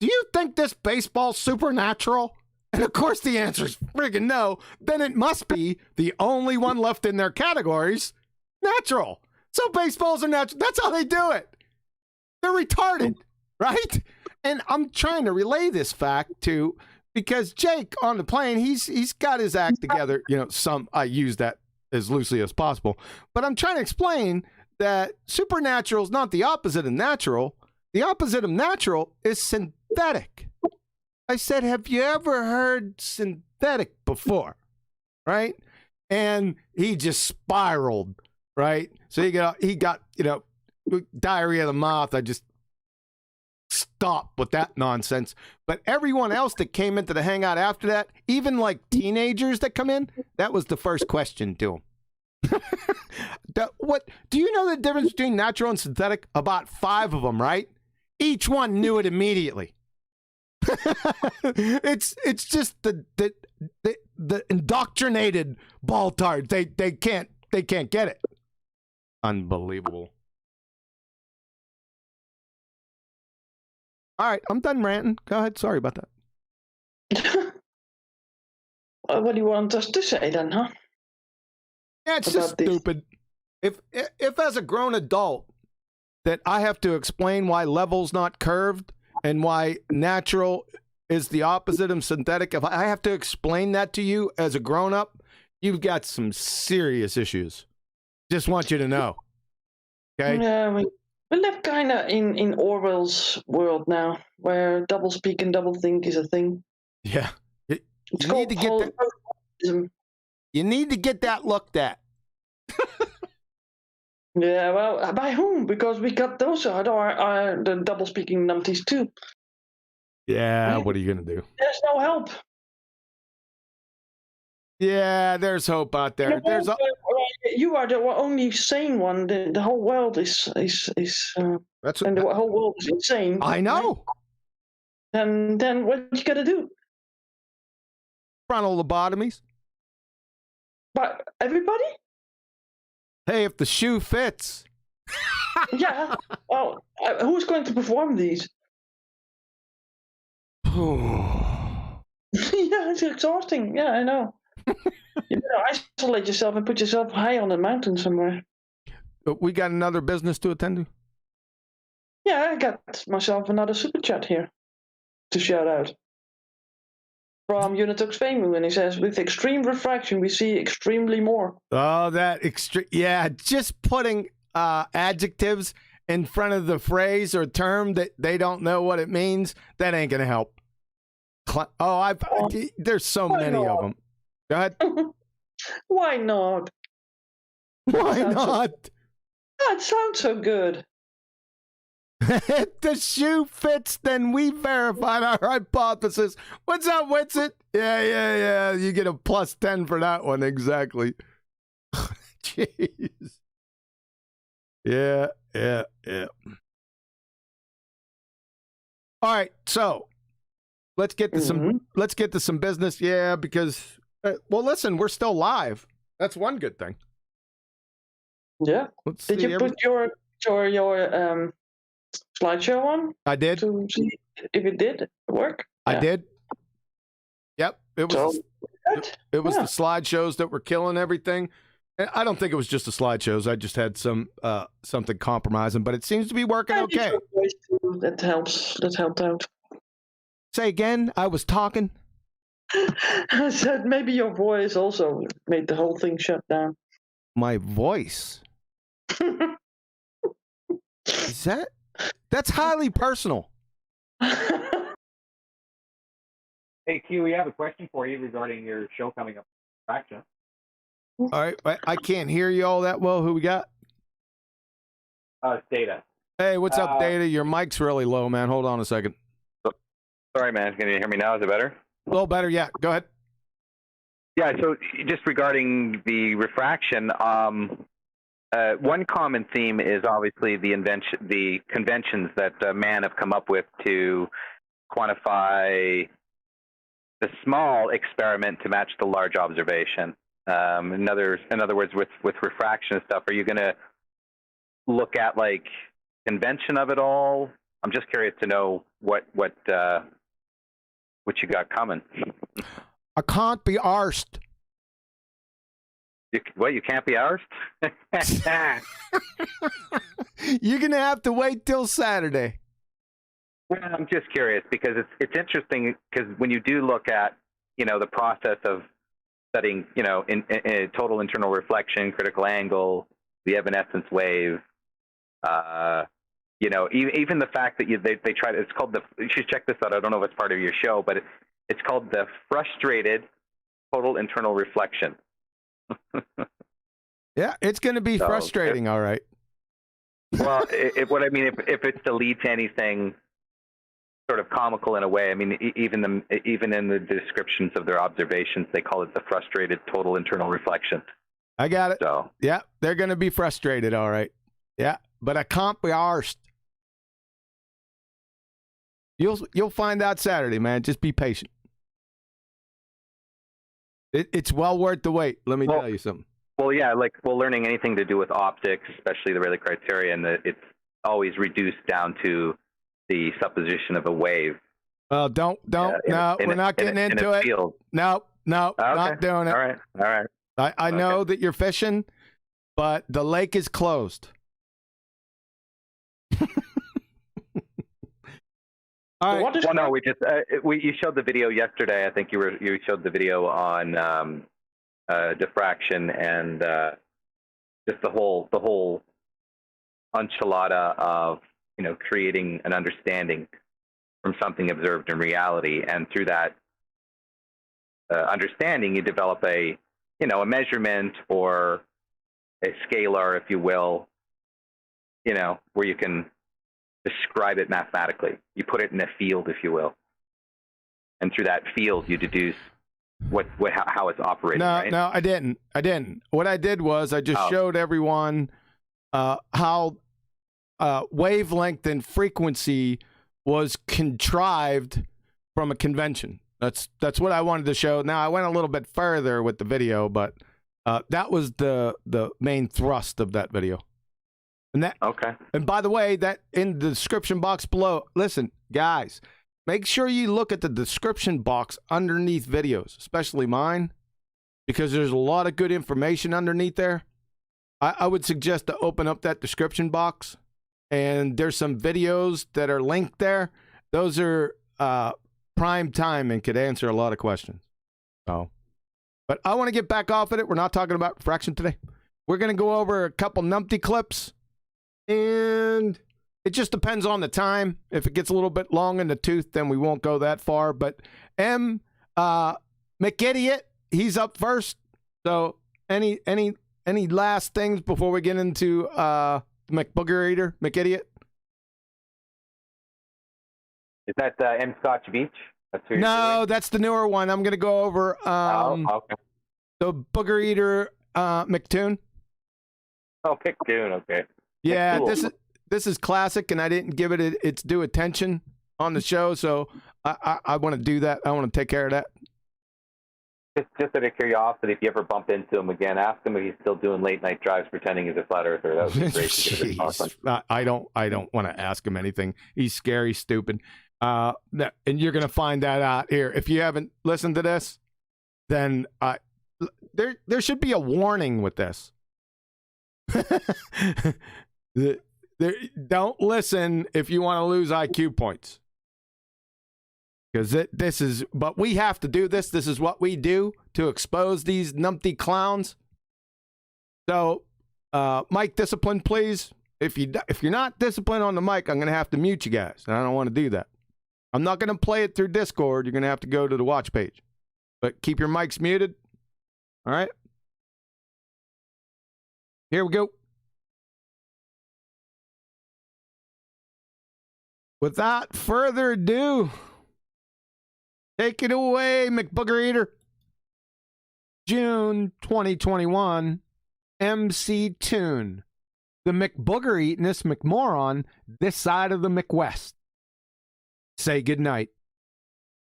Do you think this baseball's supernatural? And of course the answer is friggin' no. Then it must be the only one left in their categories, natural. So baseballs are natural. That's how they do it. They're retarded, right? And I'm trying to relay this fact to, because Jake on the plane, he's got his act together. You know, I use that as loosely as possible. But I'm trying to explain that supernatural is not the opposite of natural. The opposite of natural is synthetic. I said, have you ever heard synthetic before? Right? And he just spiraled, right? So he got, you know, diarrhea of the mouth. I just stopped with that nonsense. But everyone else that came into the hangout after that, even like teenagers that come in, that was the first question to them. What do you know the difference between natural and synthetic? About 5 of them, right? Each one knew it immediately. it's just the indoctrinated ball tards. They can't get it. Unbelievable. All right, I'm done ranting. Go ahead. Sorry about that. What do you want us to say then, huh? Yeah, it's just stupid. If as a grown adult that I have to explain why level's not curved and why natural is the opposite of synthetic, if I have to explain that to you as a grown up, you've got some serious issues. Just want you to know. Okay? Yeah, we live kind of in Orwell's world now, where double speak and double think is a thing. Yeah. It's You need to get that. Coherently. You need to get that looked at. Yeah, well, by whom? Because we got those are the double speaking numpties too. Yeah, Right? what are you gonna do? There's no help. Yeah, there's hope out there. You are the only sane one. The whole world is That's and the whole world is insane. I know. And then what you gotta do? Frontal lobotomies. But everybody? Hey, if the shoe fits. Yeah. Well, who's going to perform these? Yeah, it's exhausting. Yeah, I know. You better isolate yourself and put yourself high on a mountain somewhere. We got another business to attend to. Yeah, I got myself another super chat here to shout out. From Unitox Famu, and he says, with extreme refraction, we see extremely more. Oh, that extreme. Yeah, just putting adjectives in front of the phrase or term that they don't know what it means, that ain't going to help. There's so many of them. Go ahead. Why not? Why not? That sounds so good. If the shoe fits, then we verified our hypothesis. What's up, Witsit? Yeah. You get a +10 for that one. Exactly. Jeez. Yeah. All right, so let's get to some business. Yeah, because well, listen, we're still live. That's one good thing. Yeah. Did you put your slideshow on? I did. To see if it did work? I did. Yep. It was the slideshows that were killing everything. And I don't think it was just the slideshows. I just had something compromising, but it seems to be working okay. That helps. That helped out. Say again. I was talking. I said maybe your voice also made the whole thing shut down. My voice. Is that? That's highly personal. Hey, Q, we have a question for you regarding your show coming up. Fraction. All right, I can't hear you all that well. Who we got? It's Data. Hey, what's up, Data? Your mic's really low, man. Hold on a second. Sorry, man. Can you hear me now? Is it better? A little better, yeah. Go ahead. Yeah, so just regarding the refraction, one common theme is obviously the conventions that man have come up with to quantify the small experiment to match the large observation. In other words, with refraction and stuff, are you going to look at like convention of it all? I'm just curious to know what you got coming. I can't be arsed. You can't be arsed? You're gonna have to wait till Saturday. Well, I'm just curious because it's interesting because when you do look at the process of studying in total internal reflection, critical angle, the evanescence wave, even the fact that they try to, it's called you should check this out. I don't know if it's part of your show, but it's called the frustrated total internal reflection. Yeah, it's going to be frustrating, all right. Well, what I mean, if it's to lead to anything sort of comical in a way, I mean, even in the descriptions of their observations, they call it the frustrated total internal reflection. I got it. So yeah, they're going to be frustrated, all right. Yeah, but I can't be arsed. You'll find out Saturday, man. Just be patient. It's well worth the wait. Let me tell you something. Well, yeah, learning anything to do with optics, especially the Rayleigh criterion, it's always reduced down to the supposition of a wave. Well, don't. No, we're not getting into it. Field. No, okay. Not doing it. All right. I know that you're fishing, but the lake is closed. All right. Well, no, you showed the video yesterday. I think you showed the video on diffraction and just the whole enchilada of creating an understanding from something observed in reality, and through that understanding, you develop a measurement or a scalar, if you will, where you can describe it mathematically. You put it in a field, if you will, and through that field, you deduce how it's operating. Right? No, I didn't. What I did was I just showed everyone how wavelength and frequency was contrived from a convention. That's what I wanted to show. Now I went a little bit further with the video, but that was the main thrust of that video. And that okay. And by the way, that in the description box below, listen, guys, make sure you look at the description box underneath videos, especially mine, because there's a lot of good information underneath there. I would suggest to open up that description box, and there's some videos that are linked there. Those are prime time and could answer a lot of questions. So, but I want to get back off of it. We're not talking about refraction today. We're going to go over a couple Numpty clips. And it just depends on the time. If it gets a little bit long in the tooth, then we won't go that far. But McIdiot, he's up first. So any last things before we get into McBooger Eater, McIdiot? Is that M. Scotch Beach? No, that's the newer one. I'm going to go over okay. the Booger Eater McToon. Oh, McToon, okay. Yeah, cool. This is classic, and I didn't give it its due attention on the show, so I want to do that. I want to take care of that. Just out of curiosity, if you ever bump into him again, ask him if he's still doing late night drives pretending he's a flat earther. That would be great. To get his response. I don't want to ask him anything. He's scary, stupid. And you're gonna find that out here. If you haven't listened to this, then there should be a warning with this. Don't listen if you want to lose IQ points. Because this is, but we have to do this. This is what we do to expose these numpty clowns. So, mic discipline, please. If you're not disciplined on the mic, I'm going to have to mute you guys. And I don't want to do that. I'm not going to play it through Discord. You're going to have to go to the watch page. But keep your mics muted. All right. Here we go. Without further ado, take it away, McBooger Eater. June 2021, MC Toon. The McBooger-eatin'est McMoron this side of the McWest. Say goodnight.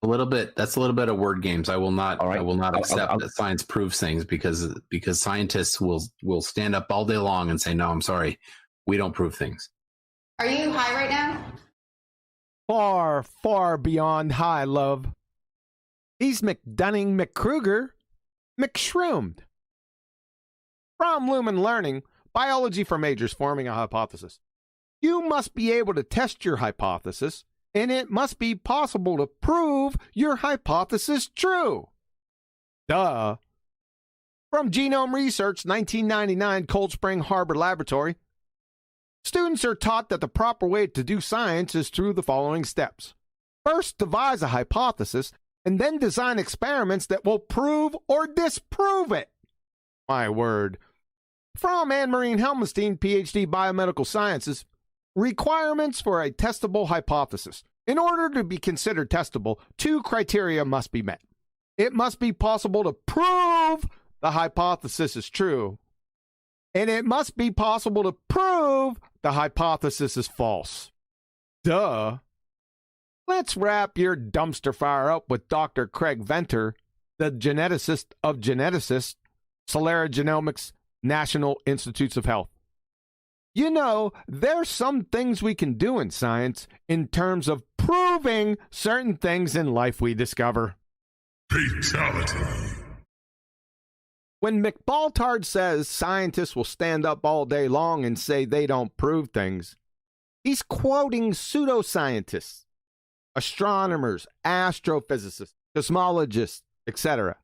That's a little bit of word games. I will not. All right. I will not accept that science proves things because scientists will stand up all day long and say, "No, I'm sorry, we don't prove things." Are you high right now? Far, far beyond high, love. He's McDunning McKruger, McShroomed. From Lumen Learning, biology for majors forming a hypothesis. You must be able to test your hypothesis, and it must be possible to prove your hypothesis true. Duh. From Genome Research, 1999, Cold Spring Harbor Laboratory. Students are taught that the proper way to do science is through the following steps. First, devise a hypothesis, and then design experiments that will prove or disprove it. My word. From Anne-Marie Helmenstein, PhD, Biomedical Sciences. Requirements for a testable hypothesis. In order to be considered testable, 2 criteria must be met. It must be possible to prove the hypothesis is true, and it must be possible to prove the hypothesis is false. Duh. Let's wrap your dumpster fire up with Dr. Craig Venter, the geneticist of geneticists, Celera Genomics, National Institutes of Health. You know, there's some things we can do in science in terms of proving certain things in life we discover. Fatality. When McBaltard says scientists will stand up all day long and say they don't prove things, he's quoting pseudoscientists, astronomers, astrophysicists, cosmologists, etc.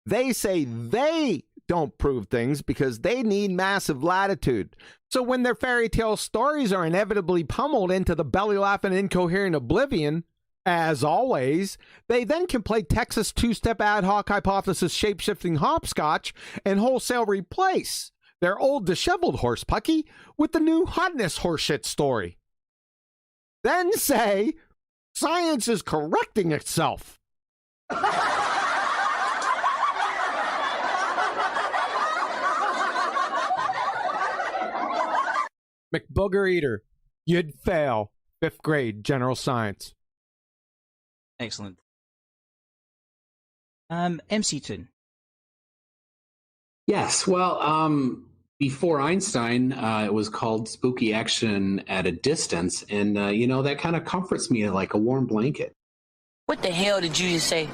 They say they don't prove things because they need massive latitude. So when their fairy tale stories are inevitably pummeled into the belly-laughing incoherent oblivion, as always, they then can play Texas two-step ad hoc hypothesis shape-shifting hopscotch and wholesale replace their old disheveled horse pucky with the new hotness horseshit story. Then say, science is correcting itself. McBooger Eater, you'd fail. 5th grade, general science. Excellent. MC Toon. Yes. Well, before Einstein, it was called spooky action at a distance, and that kind of comforts me like a warm blanket. What the hell did you just say?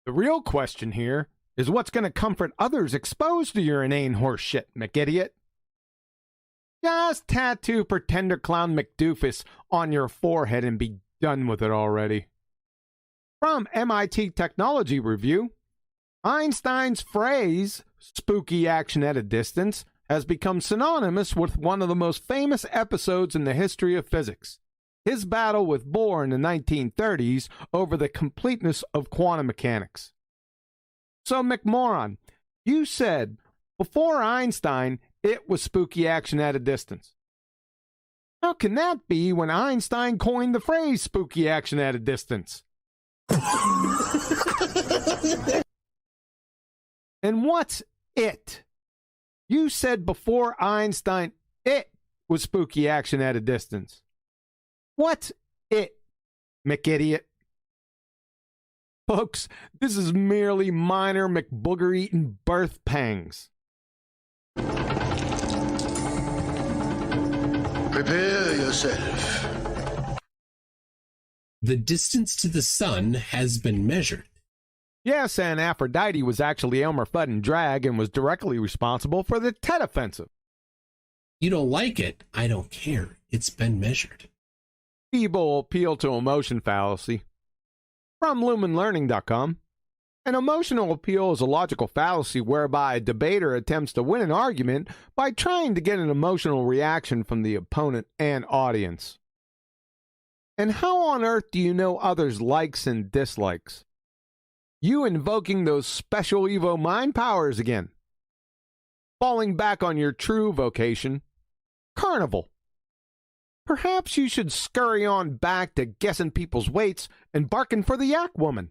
The real question here is what's going to comfort others exposed to your inane horse shit, McIdiot. Just tattoo pretender clown McDoofus on your forehead and be done with it already. From MIT Technology Review, Einstein's phrase, spooky action at a distance, has become synonymous with one of the most famous episodes in the history of physics, his battle with Bohr in the 1930s over the completeness of quantum mechanics. So, McMoron, you said, before Einstein, it was spooky action at a distance. How can that be when Einstein coined the phrase spooky action at a distance? And what's it? You said before Einstein, it was spooky action at a distance. What's it, McIdiot? Folks, this is merely minor McBooger-eating birth pangs. Prepare yourself. The distance to the sun has been measured. Yes, and Aphrodite was actually Elmer Fudd in drag and was directly responsible for the Tet Offensive. You don't like it? I don't care. It's been measured. Feeble appeal to emotion fallacy. From lumenlearning.com. An emotional appeal is a logical fallacy whereby a debater attempts to win an argument by trying to get an emotional reaction from the opponent and audience. And how on earth do you know others' likes and dislikes? You invoking those special Evo mind powers again. Falling back on your true vocation, carnival. Perhaps you should scurry on back to guessing people's weights and barking for the yak woman.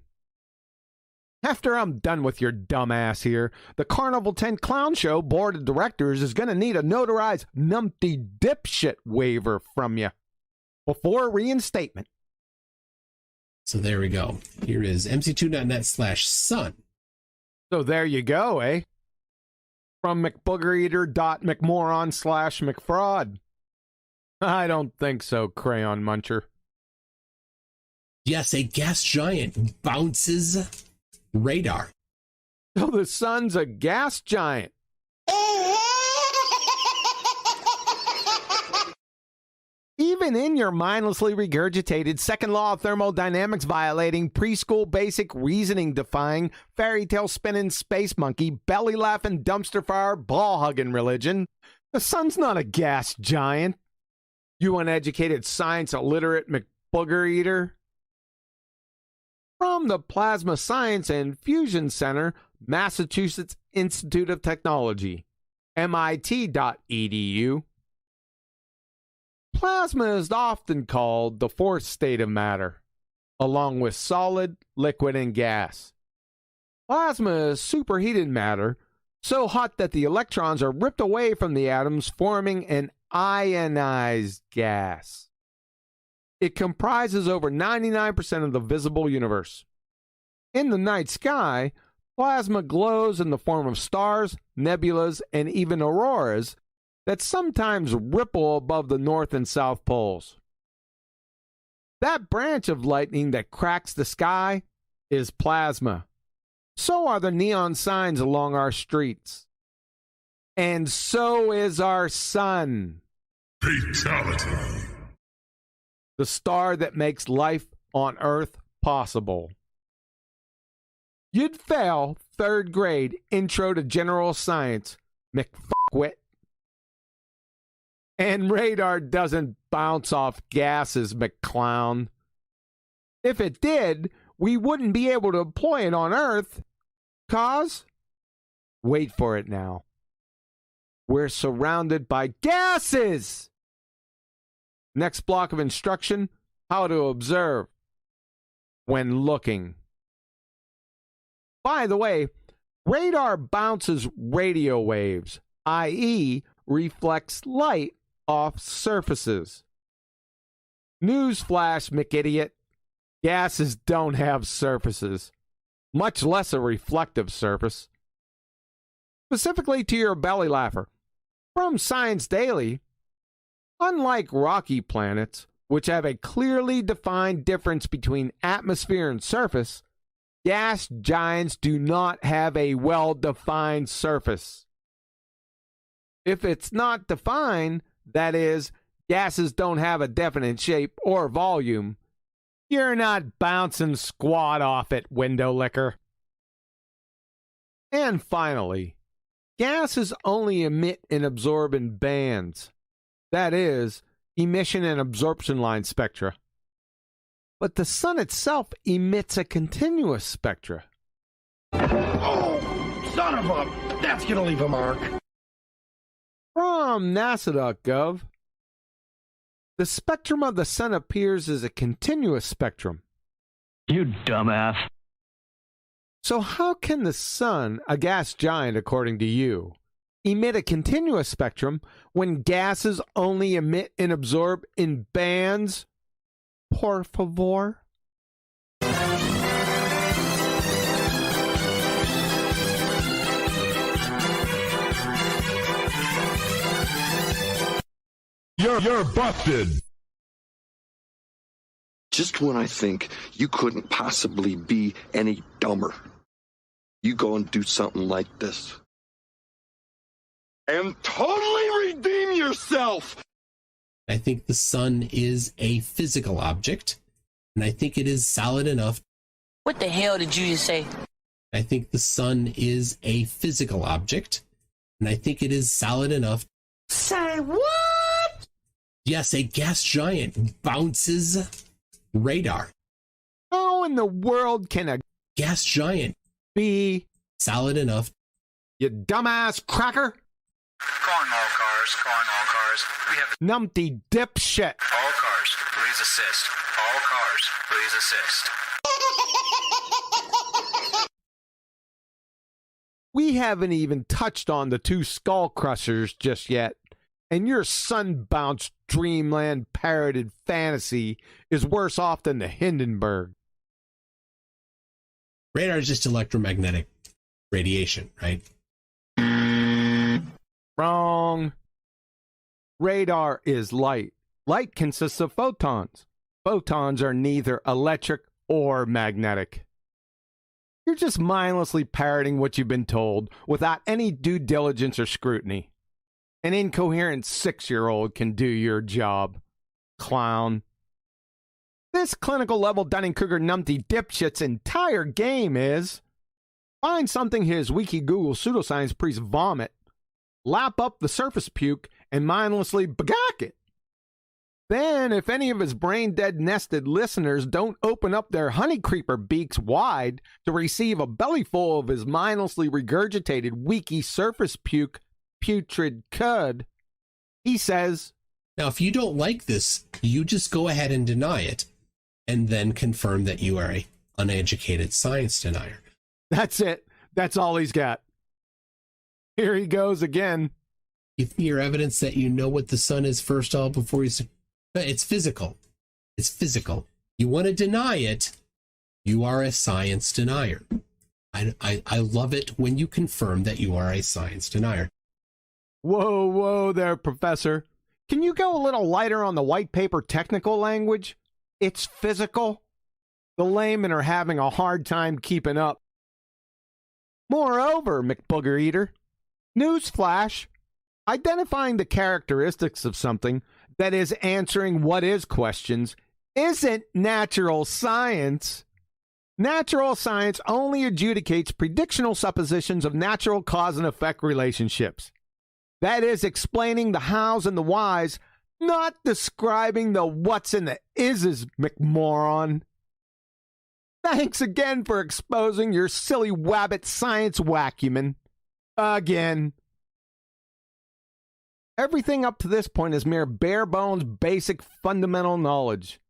After I'm done with your dumb ass here, the Carnival 10 Clown Show board of directors is going to need a notarized Numpty dipshit waiver from you before reinstatement. So there we go. Here is mc2.net/sun. So there you go, eh? From McBoogerEater.McMoron/McFraud. I don't think so, Crayon Muncher. Yes, a gas giant bounces radar. So the sun's a gas giant. Even in your mindlessly regurgitated second law of thermodynamics violating, preschool basic reasoning defying, fairy tale spinning space monkey, belly laughing dumpster fire, ball hugging religion, the sun's not a gas giant. You uneducated science illiterate McBooger eater. From the Plasma Science and Fusion Center, Massachusetts Institute of Technology, MIT.edu. Plasma is often called the fourth state of matter, along with solid, liquid, and gas. Plasma is superheated matter, so hot that the electrons are ripped away from the atoms, forming an ionized gas. It comprises over 99% of the visible universe. In the night sky, plasma glows in the form of stars, nebulas, and even auroras that sometimes ripple above the north and south poles. That branch of lightning that cracks the sky is plasma. So are the neon signs along our streets. And so is our sun. Fatality. The star that makes life on Earth possible. You'd fail third grade Intro to General Science, McFuckwit. And radar doesn't bounce off gases, McClown. If it did, we wouldn't be able to deploy it on Earth. Cause? Wait for it now. We're surrounded by gases! Next block of instruction, how to observe when looking. By the way, radar bounces radio waves, i.e. reflects light off surfaces. Newsflash, McIdiot. Gases don't have surfaces, much less a reflective surface. Specifically to your belly laugher. From Science Daily, unlike rocky planets, which have a clearly defined difference between atmosphere and surface, gas giants do not have a well-defined surface. If it's not defined, that is, gases don't have a definite shape or volume, you're not bouncing squat off it, window licker. And finally, gases only emit and absorb in bands. That is, emission and absorption line spectra. But the sun itself emits a continuous spectra. Oh, son of a... That's gonna leave a mark. From NASA.gov, the spectrum of the sun appears as a continuous spectrum. You dumbass. So how can the sun, a gas giant according to you, emit a continuous spectrum when gases only emit and absorb in bands? Por favor. You're busted. Just when I think you couldn't possibly be any dumber, you go and do something like this. And totally redeem yourself! I think the sun is a physical object, and I think it is solid enough. What the hell did you just say? I think the sun is a physical object, and I think it is solid enough. Say what? Yes, a gas giant bounces radar. How in the world can a gas giant be solid enough? You dumbass cracker! Calling all cars, calling all cars. We have Numpty dipshit. all cars, please assist. All cars, please assist. We haven't even touched on the two skull crushers just yet, and your sun-bounced dreamland parroted fantasy is worse off than the Hindenburg. Radar is just electromagnetic radiation, right? Wrong. Radar is light. Light consists of photons. Photons are neither electric or magnetic. You're just mindlessly parroting what you've been told without any due diligence or scrutiny. An incoherent 6-year-old can do your job, clown. This clinical level Dunning-Kruger Numpty dipshit's entire game is find something his wiki Google pseudoscience priests vomit, lap up the surface puke, and mindlessly bagak it. Then, if any of his brain-dead nested listeners don't open up their honeycreeper beaks wide to receive a bellyful of his mindlessly regurgitated wiki surface puke putrid cud, he says, now, if you don't like this, you just go ahead and deny it, and then confirm that you are a uneducated science denier. That's it. That's all he's got. Here he goes again. Give me your evidence that you know what the sun is first of all before you say, it's physical. It's physical. You want to deny it, you are a science denier. I love it when you confirm that you are a science denier. Whoa, whoa there, Professor. Can you go a little lighter on the white paper technical language? It's physical. The laymen are having a hard time keeping up. Moreover, McBooger Eater, newsflash, identifying the characteristics of something that is answering what is questions isn't natural science. Natural science only adjudicates predictional suppositions of natural cause and effect relationships. That is explaining the hows and the whys, not describing the what's and the ises, McMoron. Thanks again for exposing your silly wabbit science wackuman. Again. Everything up to this point is mere bare bones, basic, fundamental knowledge.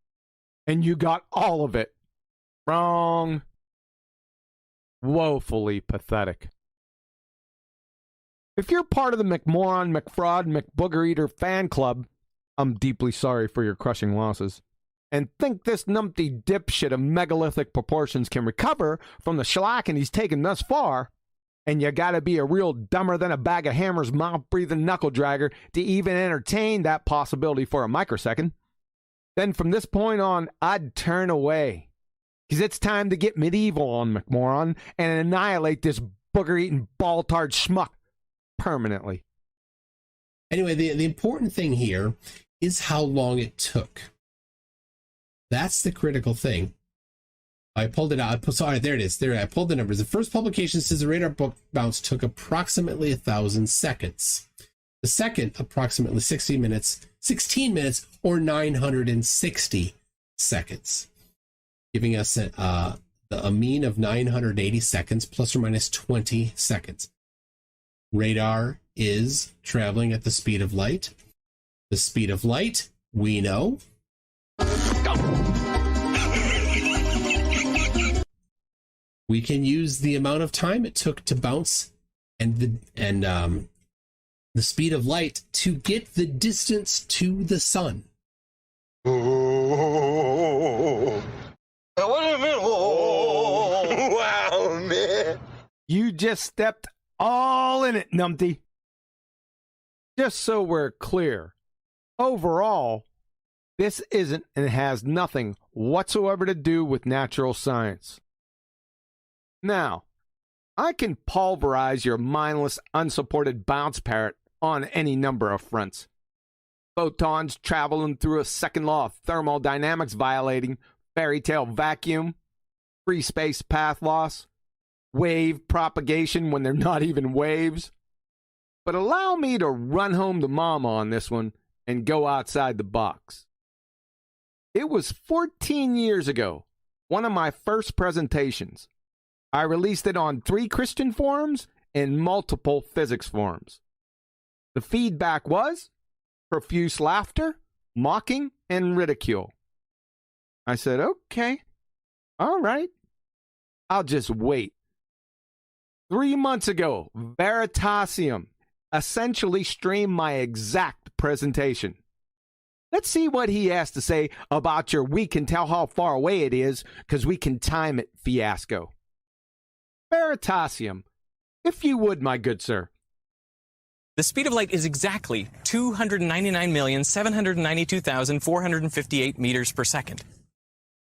And you got all of it. Wrong. Woefully pathetic. If you're part of the McMoron, McFraud, McBooger Eater fan club, I'm deeply sorry for your crushing losses, and think this numpty dipshit of megalithic proportions can recover from the shellacking he's taken thus far, and you gotta be a real dumber than a bag of hammers mouth-breathing knuckle-dragger to even entertain that possibility for a microsecond, then from this point on, I'd turn away. Because it's time to get medieval on McMoron and annihilate this booger-eating ball-tard schmuck permanently. Anyway, the important thing here is how long it took. That's the critical thing. I pulled it out. Sorry, there it is. There, I pulled the numbers. The first publication says the radar book bounce took approximately 1,000 seconds. The second, approximately 16 minutes or 960 seconds, giving us a mean of 980 seconds, plus or minus 20 seconds. Radar is traveling at the speed of light. The speed of light, we know. We can use the amount of time it took to bounce and the speed of light to get the distance to the sun. Oh, what do you mean? Oh, wow, man. You just stepped all in it, Numpty. Just so we're clear, overall, this isn't and has nothing whatsoever to do with natural science. Now, I can pulverize your mindless, unsupported bounce parrot on any number of fronts. Photons traveling through a second law of thermodynamics violating fairy tale vacuum, free space path loss, wave propagation when they're not even waves. But allow me to run home to mama on this one and go outside the box. It was 14 years ago, one of my first presentations. I released it on 3 Christian forums and multiple physics forums. The feedback was profuse laughter, mocking, and ridicule. I said, okay, all right, I'll just wait. 3 months ago, Veritasium essentially streamed my exact presentation. Let's see what he has to say about your "we can tell how far away it is because we can time it" fiasco. Veritasium, if you would, my good sir. The speed of light is exactly 299,792,458 meters per second.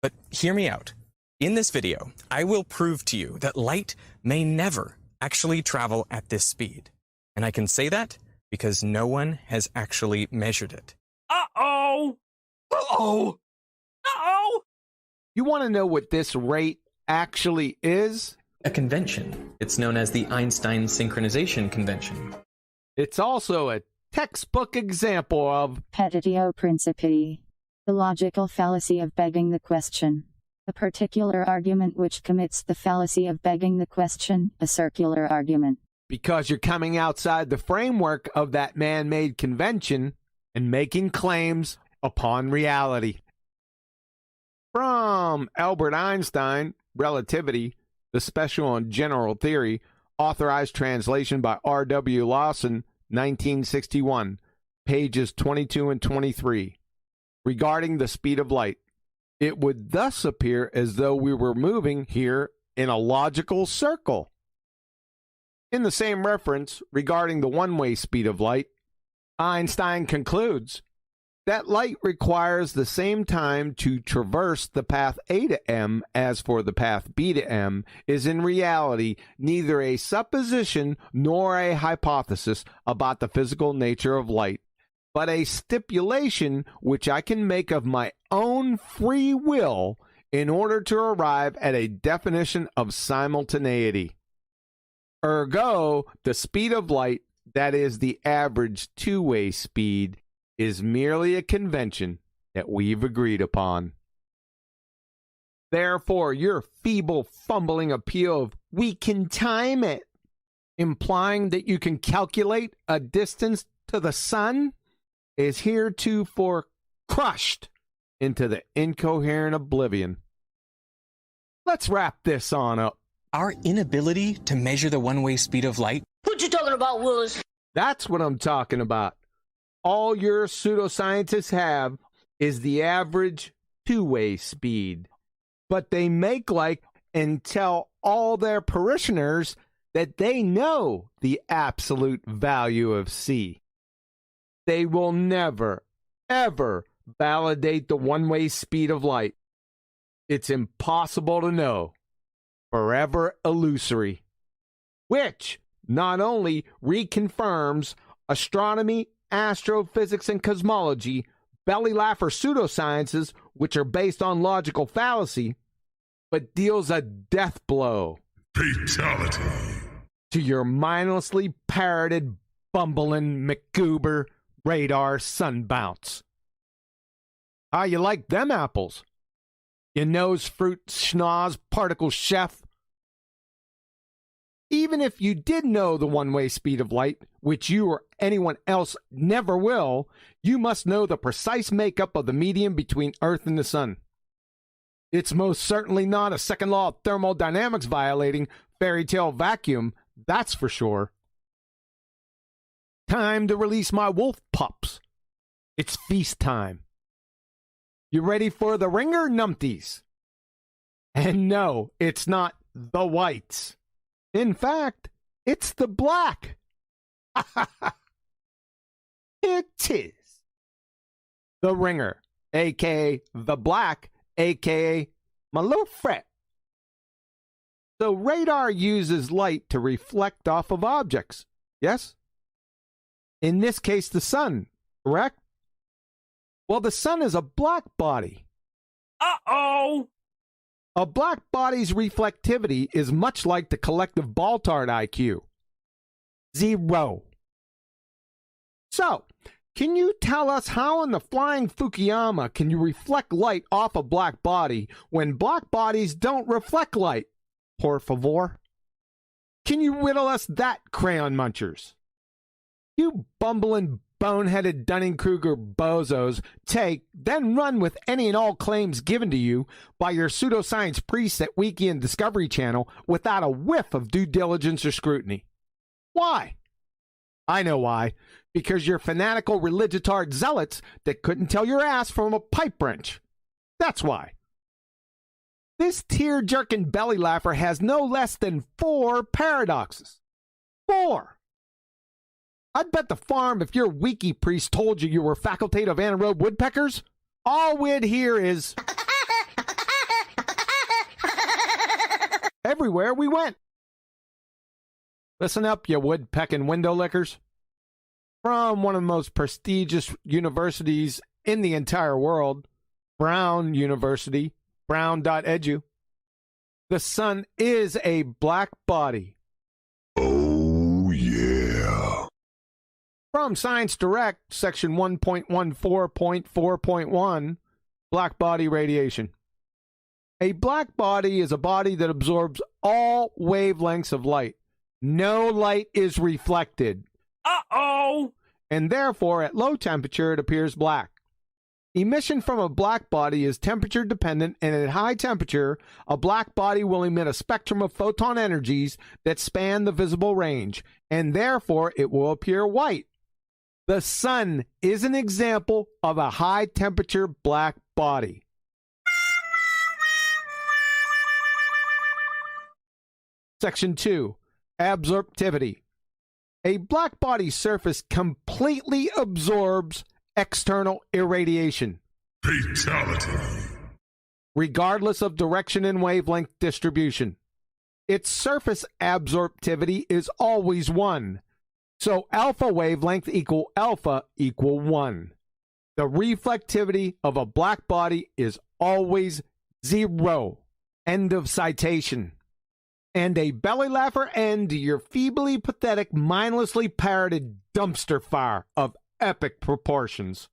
But hear me out. In this video, I will prove to you that light may never actually travel at this speed. And I can say that because no one has actually measured it. Uh-oh! Uh-oh! Uh-oh! You want to know what this rate actually is? A convention. It's known as the Einstein synchronization convention. It's also a textbook example of petitio principii, the logical fallacy of begging the question. A particular argument which commits the fallacy of begging the question, a circular argument. Because you're coming outside the framework of that man-made convention and making claims upon reality. From Albert Einstein, Relativity, the Special on General Theory, authorized translation by R.W. Lawson, 1961, pages 22 and 23. Regarding the speed of light, it would thus appear as though we were moving here in a logical circle. In the same reference regarding the one-way speed of light, Einstein concludes that light requires the same time to traverse the path A to M as for the path B to M is in reality neither a supposition nor a hypothesis about the physical nature of light, but a stipulation which I can make of my own free will in order to arrive at a definition of simultaneity. Ergo, the speed of light, that is the average two-way speed, is merely a convention that we've agreed upon. Therefore, your feeble fumbling appeal of "we can time it," implying that you can calculate a distance to the sun, is heretofore crushed into the incoherent oblivion. Let's wrap this on up. Our inability to measure the one-way speed of light. What you talking about, Willis? That's what I'm talking about. All your pseudoscientists have is the average two-way speed. But they make like and tell all their parishioners that they know the absolute value of C. They will never, ever validate the one-way speed of light. It's impossible to know. Forever illusory. Which not only reconfirms astronomy, astrophysics, and cosmology, belly laugher pseudosciences, which are based on logical fallacy, but deals a death blow. Fatality. To your mindlessly parroted, bumbling McGoober radar sunbounce. How you like them apples? You nose fruit schnoz particle chef? Even if you did know the one-way speed of light, which you or anyone else never will, you must know the precise makeup of the medium between Earth and the Sun. It's most certainly not a second law of thermodynamics violating fairy tale vacuum, that's for sure. Time to release my wolf pups. It's feast time. You ready for the ringer, numpties? And no, it's not the whites. In fact, it's the black. It is. The ringer, a.k.a. the black, a.k.a. my little fret. So radar uses light to reflect off of objects, yes? In this case, the sun, correct? Well, the sun is a black body. Uh-oh! A black body's reflectivity is much like the collective Baltard IQ. 0. So, can you tell us how in the flying Fukuyama can you reflect light off a black body when black bodies don't reflect light? Por favor. Can you riddle us that, crayon munchers? You bumbling boneheaded Dunning-Kruger bozos take, then run with any and all claims given to you by your pseudoscience priests at Wiki and Discovery Channel without a whiff of due diligence or scrutiny. Why? I know why. Because you're fanatical religitard zealots that couldn't tell your ass from a pipe wrench. That's why. This tear-jerking belly laugher has no less than 4 paradoxes. 4! I'd bet the farm if your wiki priest told you were facultative anaerobe woodpeckers, all we'd hear is everywhere we went. Listen up, you woodpecking window lickers. From one of the most prestigious universities in the entire world, Brown University, brown.edu. The sun is a black body. Oh, yeah. From Science Direct, section 1.14.4.1, black body radiation. A black body is a body that absorbs all wavelengths of light. No light is reflected. Uh-oh! And therefore, at low temperature, it appears black. Emission from a black body is temperature dependent, and at high temperature, a black body will emit a spectrum of photon energies that span the visible range, and therefore it will appear white. The sun is an example of a high temperature black body. Section 2. Absorptivity. A black body surface completely absorbs external irradiation. Fatality. Regardless of direction and wavelength distribution. Its surface absorptivity is always 1. So alpha wavelength equal alpha equal 1. The reflectivity of a black body is always 0. End of citation. And a belly laugher end to your feebly pathetic, mindlessly parroted dumpster fire of epic proportions.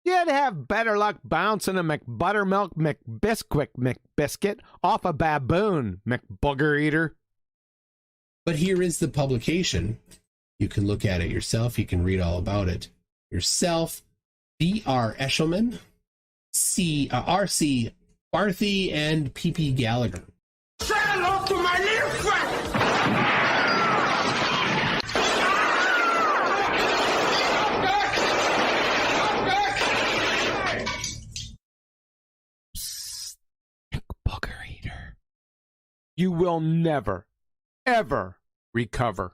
You'd have better luck bouncing a McButtermilk McBisquick McBiscuit off a baboon, McBooger eater. But here is the publication. You can look at it yourself. You can read all about it yourself. B.R. Eshelman, R.C. Barthy, and P.P. Gallagher. Say hello to my little friend! Booger eater. You will never, ever recover.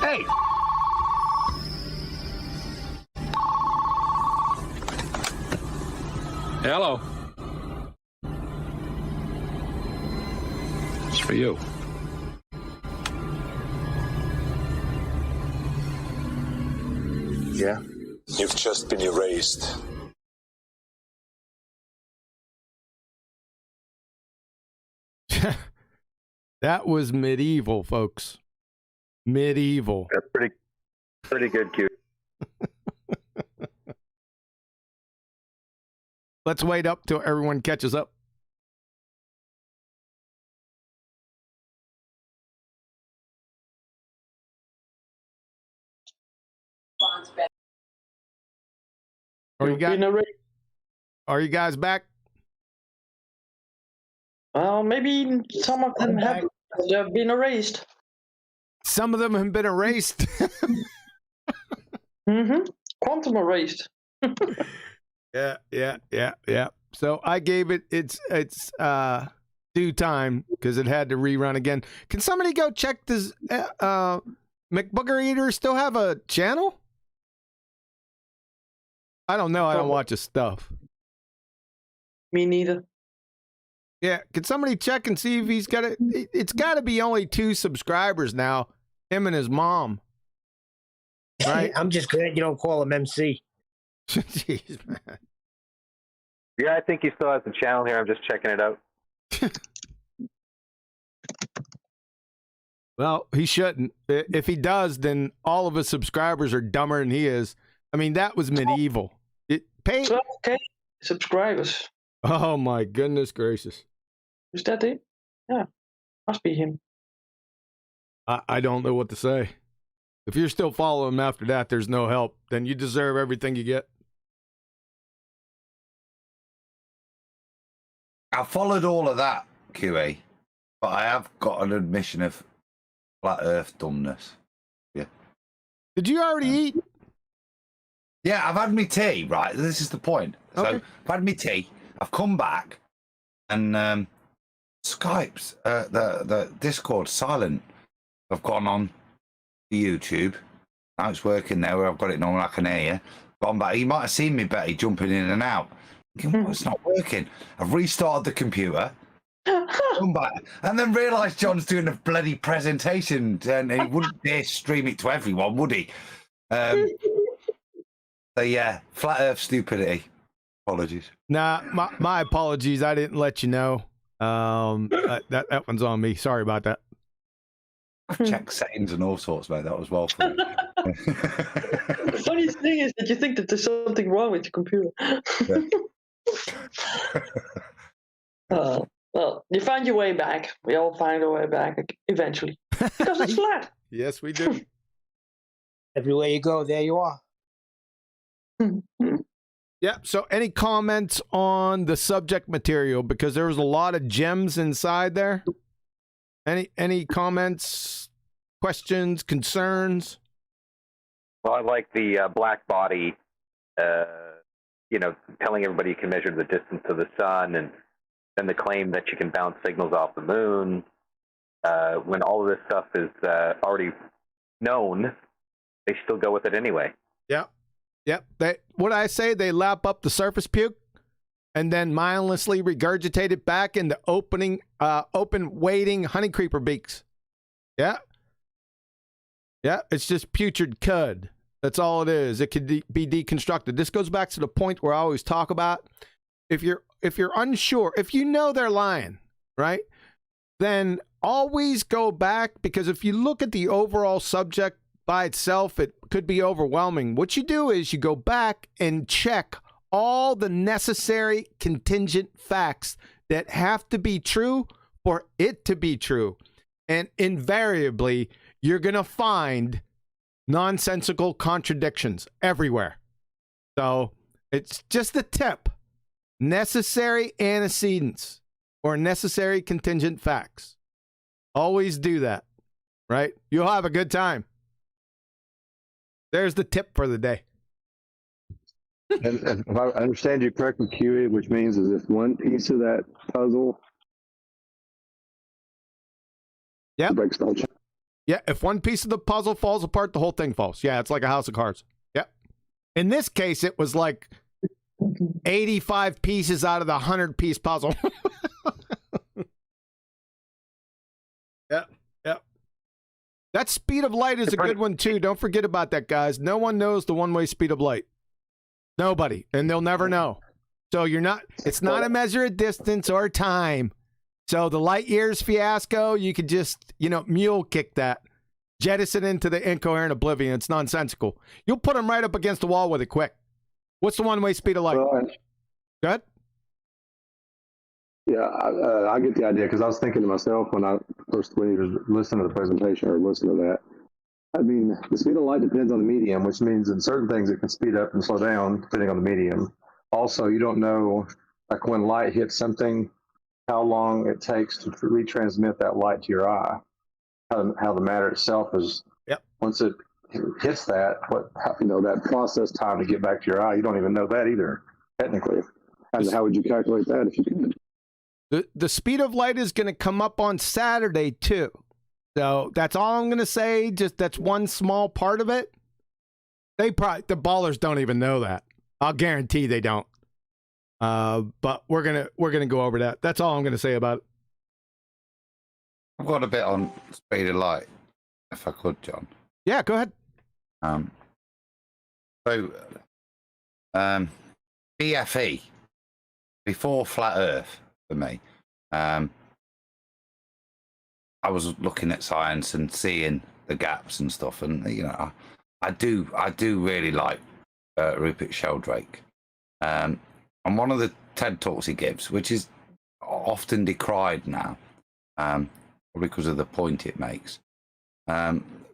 Hey! Hello. It's for you. Yeah? You've just been erased. That was medieval, folks. Medieval. That's pretty good, Q. Let's wait up till everyone catches up. Are you guys back? Well, maybe some of them have been erased. Some of them have been erased. Quantum erased. Yeah. So I gave it its due time because it had to rerun again. Can somebody go check this? McBooger Eater still have a channel? I don't know. I don't watch his stuff. Me neither. Yeah, can somebody check and see if he's got it? It's got to be only 2 subscribers now. Him and his mom. Right? I'm just glad you don't call him MC. Jeez, man. Yeah, I think he still has the channel here. I'm just checking it out. Well, he shouldn't. If he does, then all of his subscribers are dumber than he is. I mean, that was medieval. It paid 12K subscribers. Oh my goodness gracious! Is that it? Yeah, must be him. I don't know what to say. If you're still following him after that, there's no help. Then you deserve everything you get. I followed all of that, QE, but I have got an admission of flat Earth dumbness. Yeah. Did you already eat? Yeah, I've had my tea. Right, this is the point. So I've had my tea. I've come back, and Skype's the Discord silent. I've gone on the YouTube. Now it's working there where I've got it normal. I can hear you. Gone back. You might have seen me, Betty, jumping in and out. Thinking, it's not working. I've restarted the computer. Come back, and then realised John's doing a bloody presentation, and he wouldn't dare stream it to everyone, would he? So yeah, flat Earth stupidity. Apologies. Nah, my apologies. I didn't let you know. That one's on me. Sorry about that. I've checked settings and all sorts, mate. That was well fun. The funniest thing is that you think that there's something wrong with your computer. Well, you find your way back. We all find our way back eventually. Because it's flat. Yes, we do. Everywhere you go, there you are. Yeah. So any comments on the subject material? Because there was a lot of gems inside there. Any comments, questions, concerns? Well, I like the black body, telling everybody you can measure the distance to the sun, and then the claim that you can bounce signals off the moon. When all of this stuff is already known, they still go with it anyway. Yeah. Yep. What I say, they lap up the surface puke and then mindlessly regurgitate it back into open waiting honey creeper beaks. Yeah. Yeah. It's just putrid cud. That's all it is. It could be deconstructed. This goes back to the point where I always talk about if you're unsure, if you know they're lying, right? Then always go back, because if you look at the overall subject by itself, it could be overwhelming. What you do is you go back and check all the necessary contingent facts that have to be true for it to be true. And invariably, you're going to find nonsensical contradictions everywhere. So it's just a tip. Necessary antecedents or necessary contingent facts. Always do that, right? You'll have a good time. There's the tip for the day. And if I understand you correctly, QE, which means is if one piece of that puzzle breaks the whole chain. Yeah, if one piece of the puzzle falls apart, the whole thing falls. Yeah, it's like a house of cards. Yep. In this case, it was like 85 pieces out of the 100-piece puzzle. Yep. Yep. That speed of light is a good one, too. Don't forget about that, guys. No one knows the one-way speed of light. Nobody. And they'll never know. So it's not a measure of distance or time. So the light years fiasco, you could just, mule kick that. Jettison into the incoherent oblivion. It's nonsensical. You'll put them right up against the wall with it quick. What's the one-way speed of light? Well, Go ahead. Yeah, I get the idea, because I was thinking to myself when you were listening to the presentation or listening to that. I mean, the speed of light depends on the medium, which means in certain things it can speed up and slow down depending on the medium. Also, you don't know, like when light hits something, how long it takes to retransmit that light to your eye. How the matter itself is. Yep. Once it hits that, that process time to get back to your eye, you don't even know that either, technically. And how would you calculate that if you could? The speed of light is going to come up on Saturday, too. So that's all I'm going to say. Just that's one small part of it. The ballers don't even know that. I'll guarantee they don't. But we're gonna go over that. That's all I'm going to say about it. I've got a bit on speed of light, if I could, John. Yeah, go ahead. BFE, before flat Earth, for me, I was looking at science and seeing the gaps and stuff, and you know, I do really like Rupert Sheldrake, and one of the TED talks he gives, which is often decried now, because of the point it makes,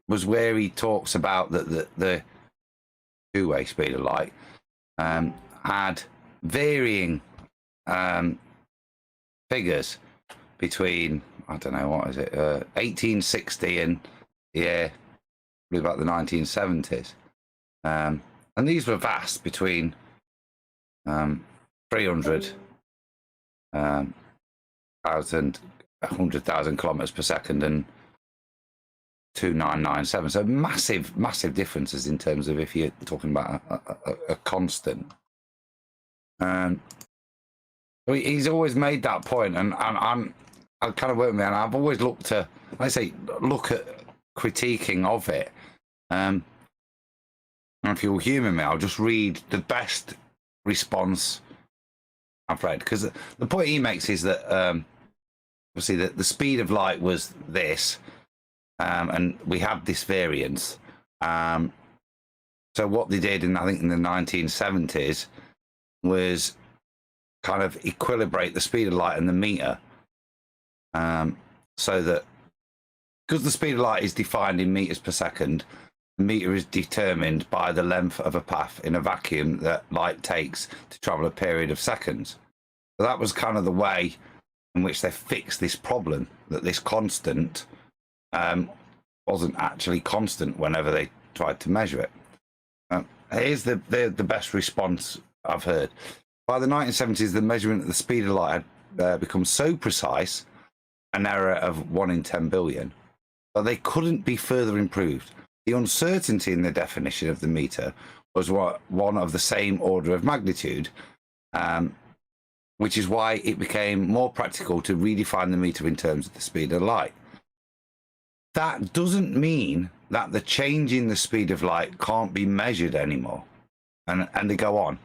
was where he talks about that the two-way speed of light had varying figures between, I don't know, what is it, 1860 and probably about the 1970s, and these were vast, between 300,000 100,000 kilometers per second and 2997. So massive differences in terms of if you're talking about a constant. He's always made that point, and I kind of work with me, and I've always looked to, I say, look at critiquing of it. And if you'll humour me, I'll just read the best response I've read, because the point he makes is that obviously the speed of light was this, and we had this variance. So what they did, I think in the 1970s, was kind of equilibrate the speed of light and the meter, so that, because the speed of light is defined in meters per second, the meter is determined by the length of a path in a vacuum that light takes to travel a period of seconds. So that was kind of the way in which they fixed this problem, that this constant wasn't actually constant whenever they tried to measure it. Here's the best response I've heard. By the 1970s, the measurement of the speed of light had become so precise, an error of 1 in 10 billion, that they couldn't be further improved. The uncertainty in the definition of the meter was one of the same order of magnitude, which is why it became more practical to redefine the meter in terms of the speed of light. That doesn't mean that the change in the speed of light can't be measured anymore. And they go on.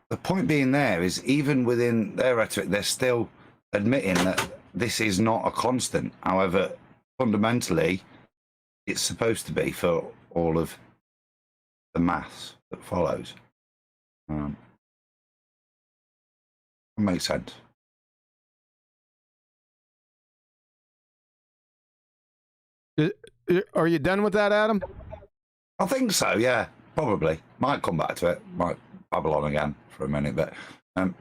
The point being there is, even within their rhetoric, they're still admitting that this is not a constant. However, fundamentally, it's supposed to be for all of the maths that follows. That makes sense. Are you done with that, Adam? I think so, yeah, probably. Might come back to it, might babble on again for a minute, but you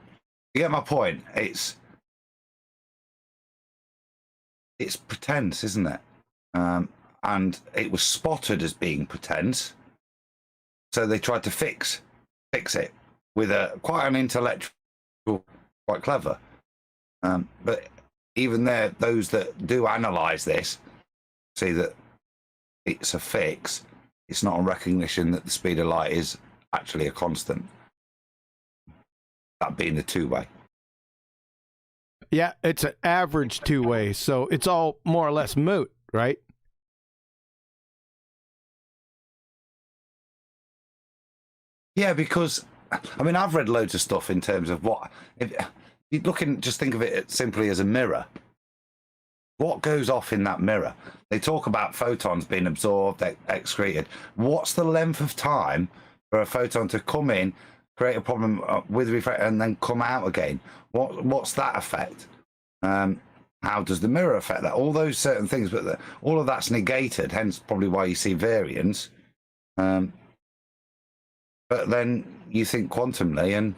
get my point. It's pretense, isn't it? And it was spotted as being pretense, so they tried to fix it with quite an intellectual, quite clever. But even there, those that do analyse this see that it's a fix. It's not a recognition that the speed of light is actually a constant. That being the two-way. Yeah, it's an average two-way, so it's all more or less moot, right? Yeah, because I mean, I've read loads of stuff in terms of what, if you just think of it simply as a mirror. What goes off in that mirror? They talk about photons being absorbed, excreted. What's the length of time for a photon to come in, create a problem with refraction, and then come out again? What's that effect? How does the mirror affect that? All those certain things, but all of that's negated. Hence, probably why you see variance. But then you think quantumly, and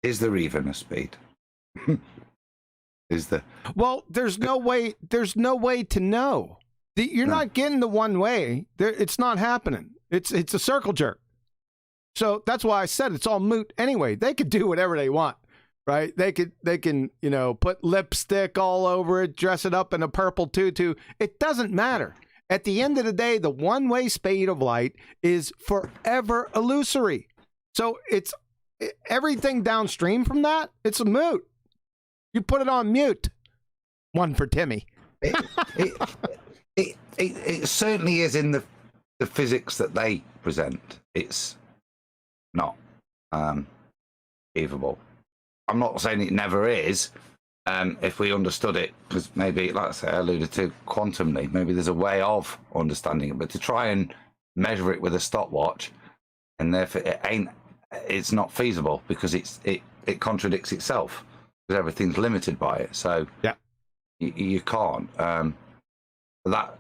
is there even a speed? Well, there's no way to know. You're not getting the one way. It's not happening. It's a circle jerk. So that's why I said it's all moot anyway. They could do whatever they want, right? They can put lipstick all over it, dress it up in a purple tutu. It doesn't matter. At the end of the day, the one-way speed of light is forever illusory. So it's everything downstream from that. It's a moot. You put it on mute. One for Timmy. It certainly is in the physics that they present. It's not achievable. I'm not saying it never is, if we understood it, because maybe, like I say, I alluded to quantumly, maybe there's a way of understanding it, but to try and measure it with a stopwatch, and therefore it's not feasible because it contradicts itself because everything's limited by it. So yeah, you can't. That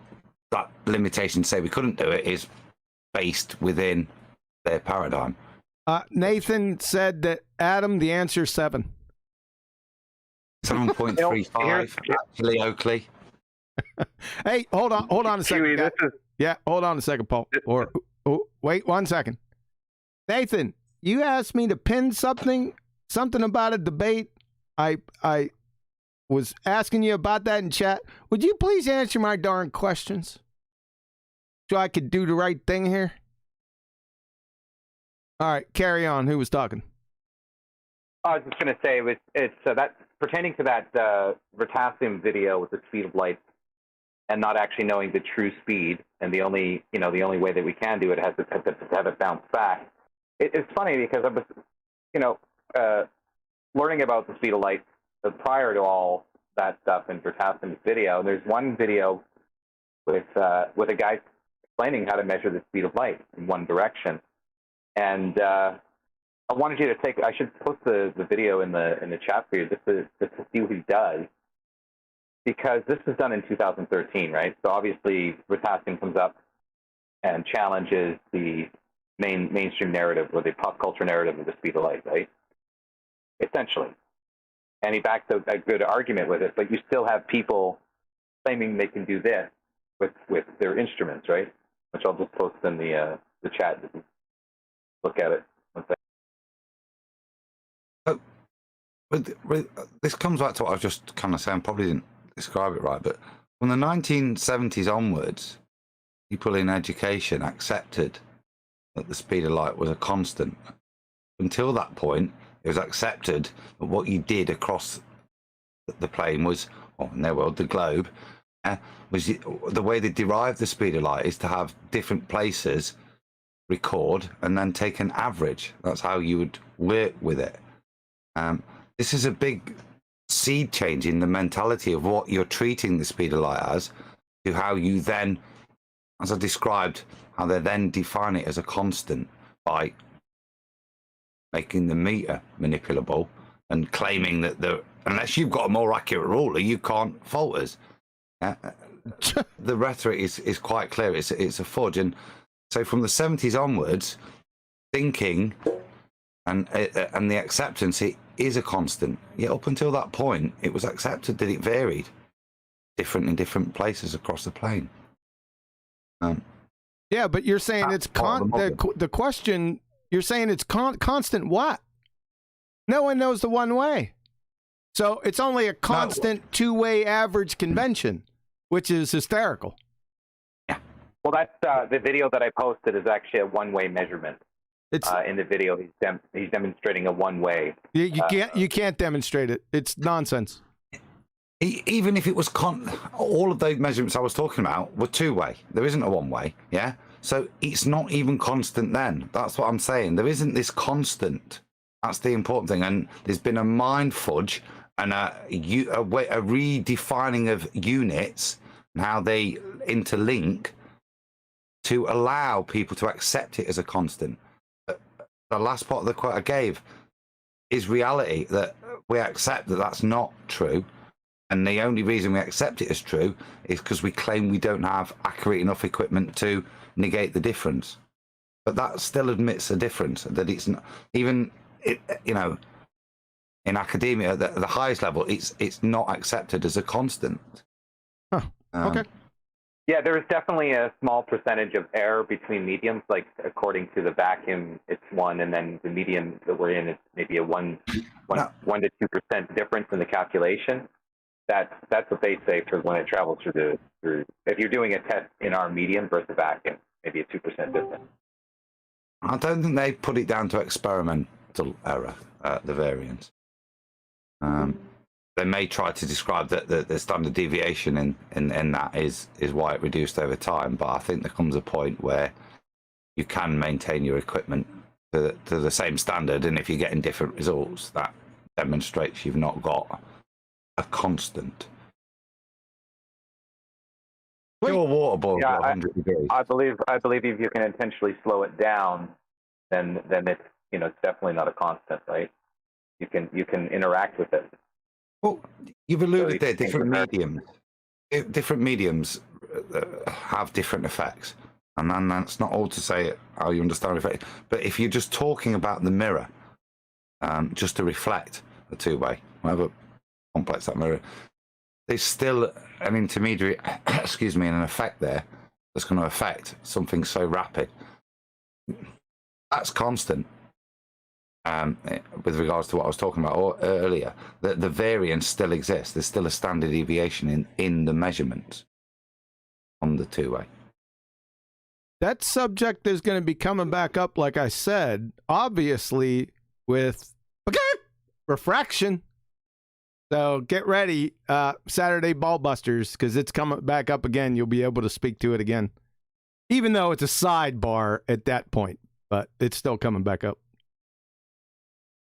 limitation to say we couldn't do it is based within their paradigm. Nathan said that Adam, the answer is 7. 7.35 actually, Oakley. Hey, hold on a second. Yeah, hold on a second, Paul. Wait 1 second. Nathan, you asked me to pin something about a debate. I was asking you about that in chat. Would you please answer my darn questions so I could do the right thing here? All right, carry on. Who was talking? I was just going to say it's that pertaining to that Vertassium video with the speed of light and not actually knowing the true speed, and the only way that we can do it has to have it bounce back. It's funny because I was learning about the speed of light prior to all that stuff in Vertassium's video. There's one video with a guy explaining how to measure the speed of light in one direction, and I wanted you to I should post the video in the chat for you just to see what he does, because this was done in 2013, right? So obviously Vertassium comes up and challenges the mainstream narrative or the pop culture narrative of the speed of light, right? Essentially. And he backs a good argument with it, but you still have people claiming they can do this with their instruments, right? Which I'll just post in the chat. Look at it. This comes back to what I was just kind of saying. Probably didn't describe it right, but from the 1970s onwards, people in education accepted that the speed of light was a constant. Until that point, it was accepted that what you did across the plane was, or in their world, the globe, was the way they derived the speed of light is to have different places record and then take an average. That's how you would work with it. This is a big seed change in the mentality of what you're treating the speed of light as, to how you then, as I described, how they then define it as a constant by making the meter manipulable and claiming that unless you've got a more accurate ruler, you can't fault us. The rhetoric is quite clear. It's a fudge. And so from the 70s onwards, thinking and the acceptance, it is a constant. Yet up until that point, it was accepted that it varied different in different places across the plane. Yeah, but you're saying it's the question. You're saying it's constant what? No one knows the one way. So it's only a constant two-way average convention, which is hysterical. Yeah. Well, that's the video that I posted is actually a one-way measurement. It's in the video he's demonstrating a one-way. You can't demonstrate it. It's nonsense. Even if it was all of those measurements I was talking about were two-way. There isn't a one-way. Yeah. So it's not even constant then. That's what I'm saying. There isn't this constant. That's the important thing. And there's been a mind fudge and a redefining of units and how they interlink to allow people to accept it as a constant. The last part of the quote I gave is reality, that we accept that that's not true. And the only reason we accept it as true is because we claim we don't have accurate enough equipment to negate the difference. But that still admits a difference, that it's not even in academia at the highest level, it's not accepted as a constant. Okay. Yeah, there is definitely a small percentage of error between mediums. Like according to the vacuum, it's 1, and then the medium that we're in is maybe a 1 to 2% difference in the calculation. That's what they say for when it travels through if you're doing a test in our medium versus vacuum, maybe a 2% difference. I don't think they put it down to experimental error, the variance. They may try to describe that the standard deviation in that is why it reduced over time, but I think there comes a point where you can maintain your equipment to the same standard, and if you're getting different results, that demonstrates you've not got a constant. Pure water boils at 100 degrees. I believe if you can intentionally slow it down, then it's it's definitely not a constant, right? You can interact with it. Well, you've alluded there, different mediums. Different mediums have different effects, and then that's not all to say how you understand effect. But if you're just talking about the mirror, just to reflect a two-way, however complex that mirror, there's still an intermediary, excuse me, and an effect there that's going to affect something so rapid. That's constant. With regards to what I was talking about earlier, the variance still exists. There's still a standard deviation in the measurements on the two-way. That subject is going to be coming back up, like I said, obviously with refraction. So get ready, Saturday Ballbusters, because it's coming back up again. You'll be able to speak to it again, even though it's a sidebar at that point, but it's still coming back up.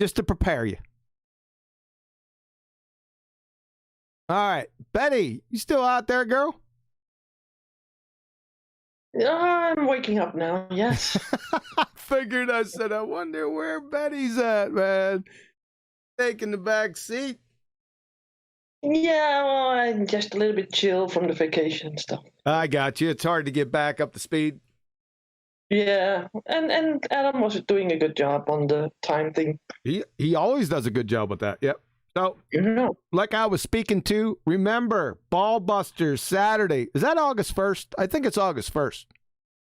Just to prepare you. All right, Betty, you still out there, girl? Yeah, I'm waking up now, yes. I figured. I said, I wonder where Betty's at, man. Taking the back seat. Yeah, well, I'm just a little bit chill from the vacation and stuff. I got you. It's hard to get back up to speed. Yeah, and Adam was doing a good job on the time thing. He always does a good job with that. Yep. So, like I was speaking to, remember, Ballbusters Saturday. Is that August 1st? I think it's August 1st.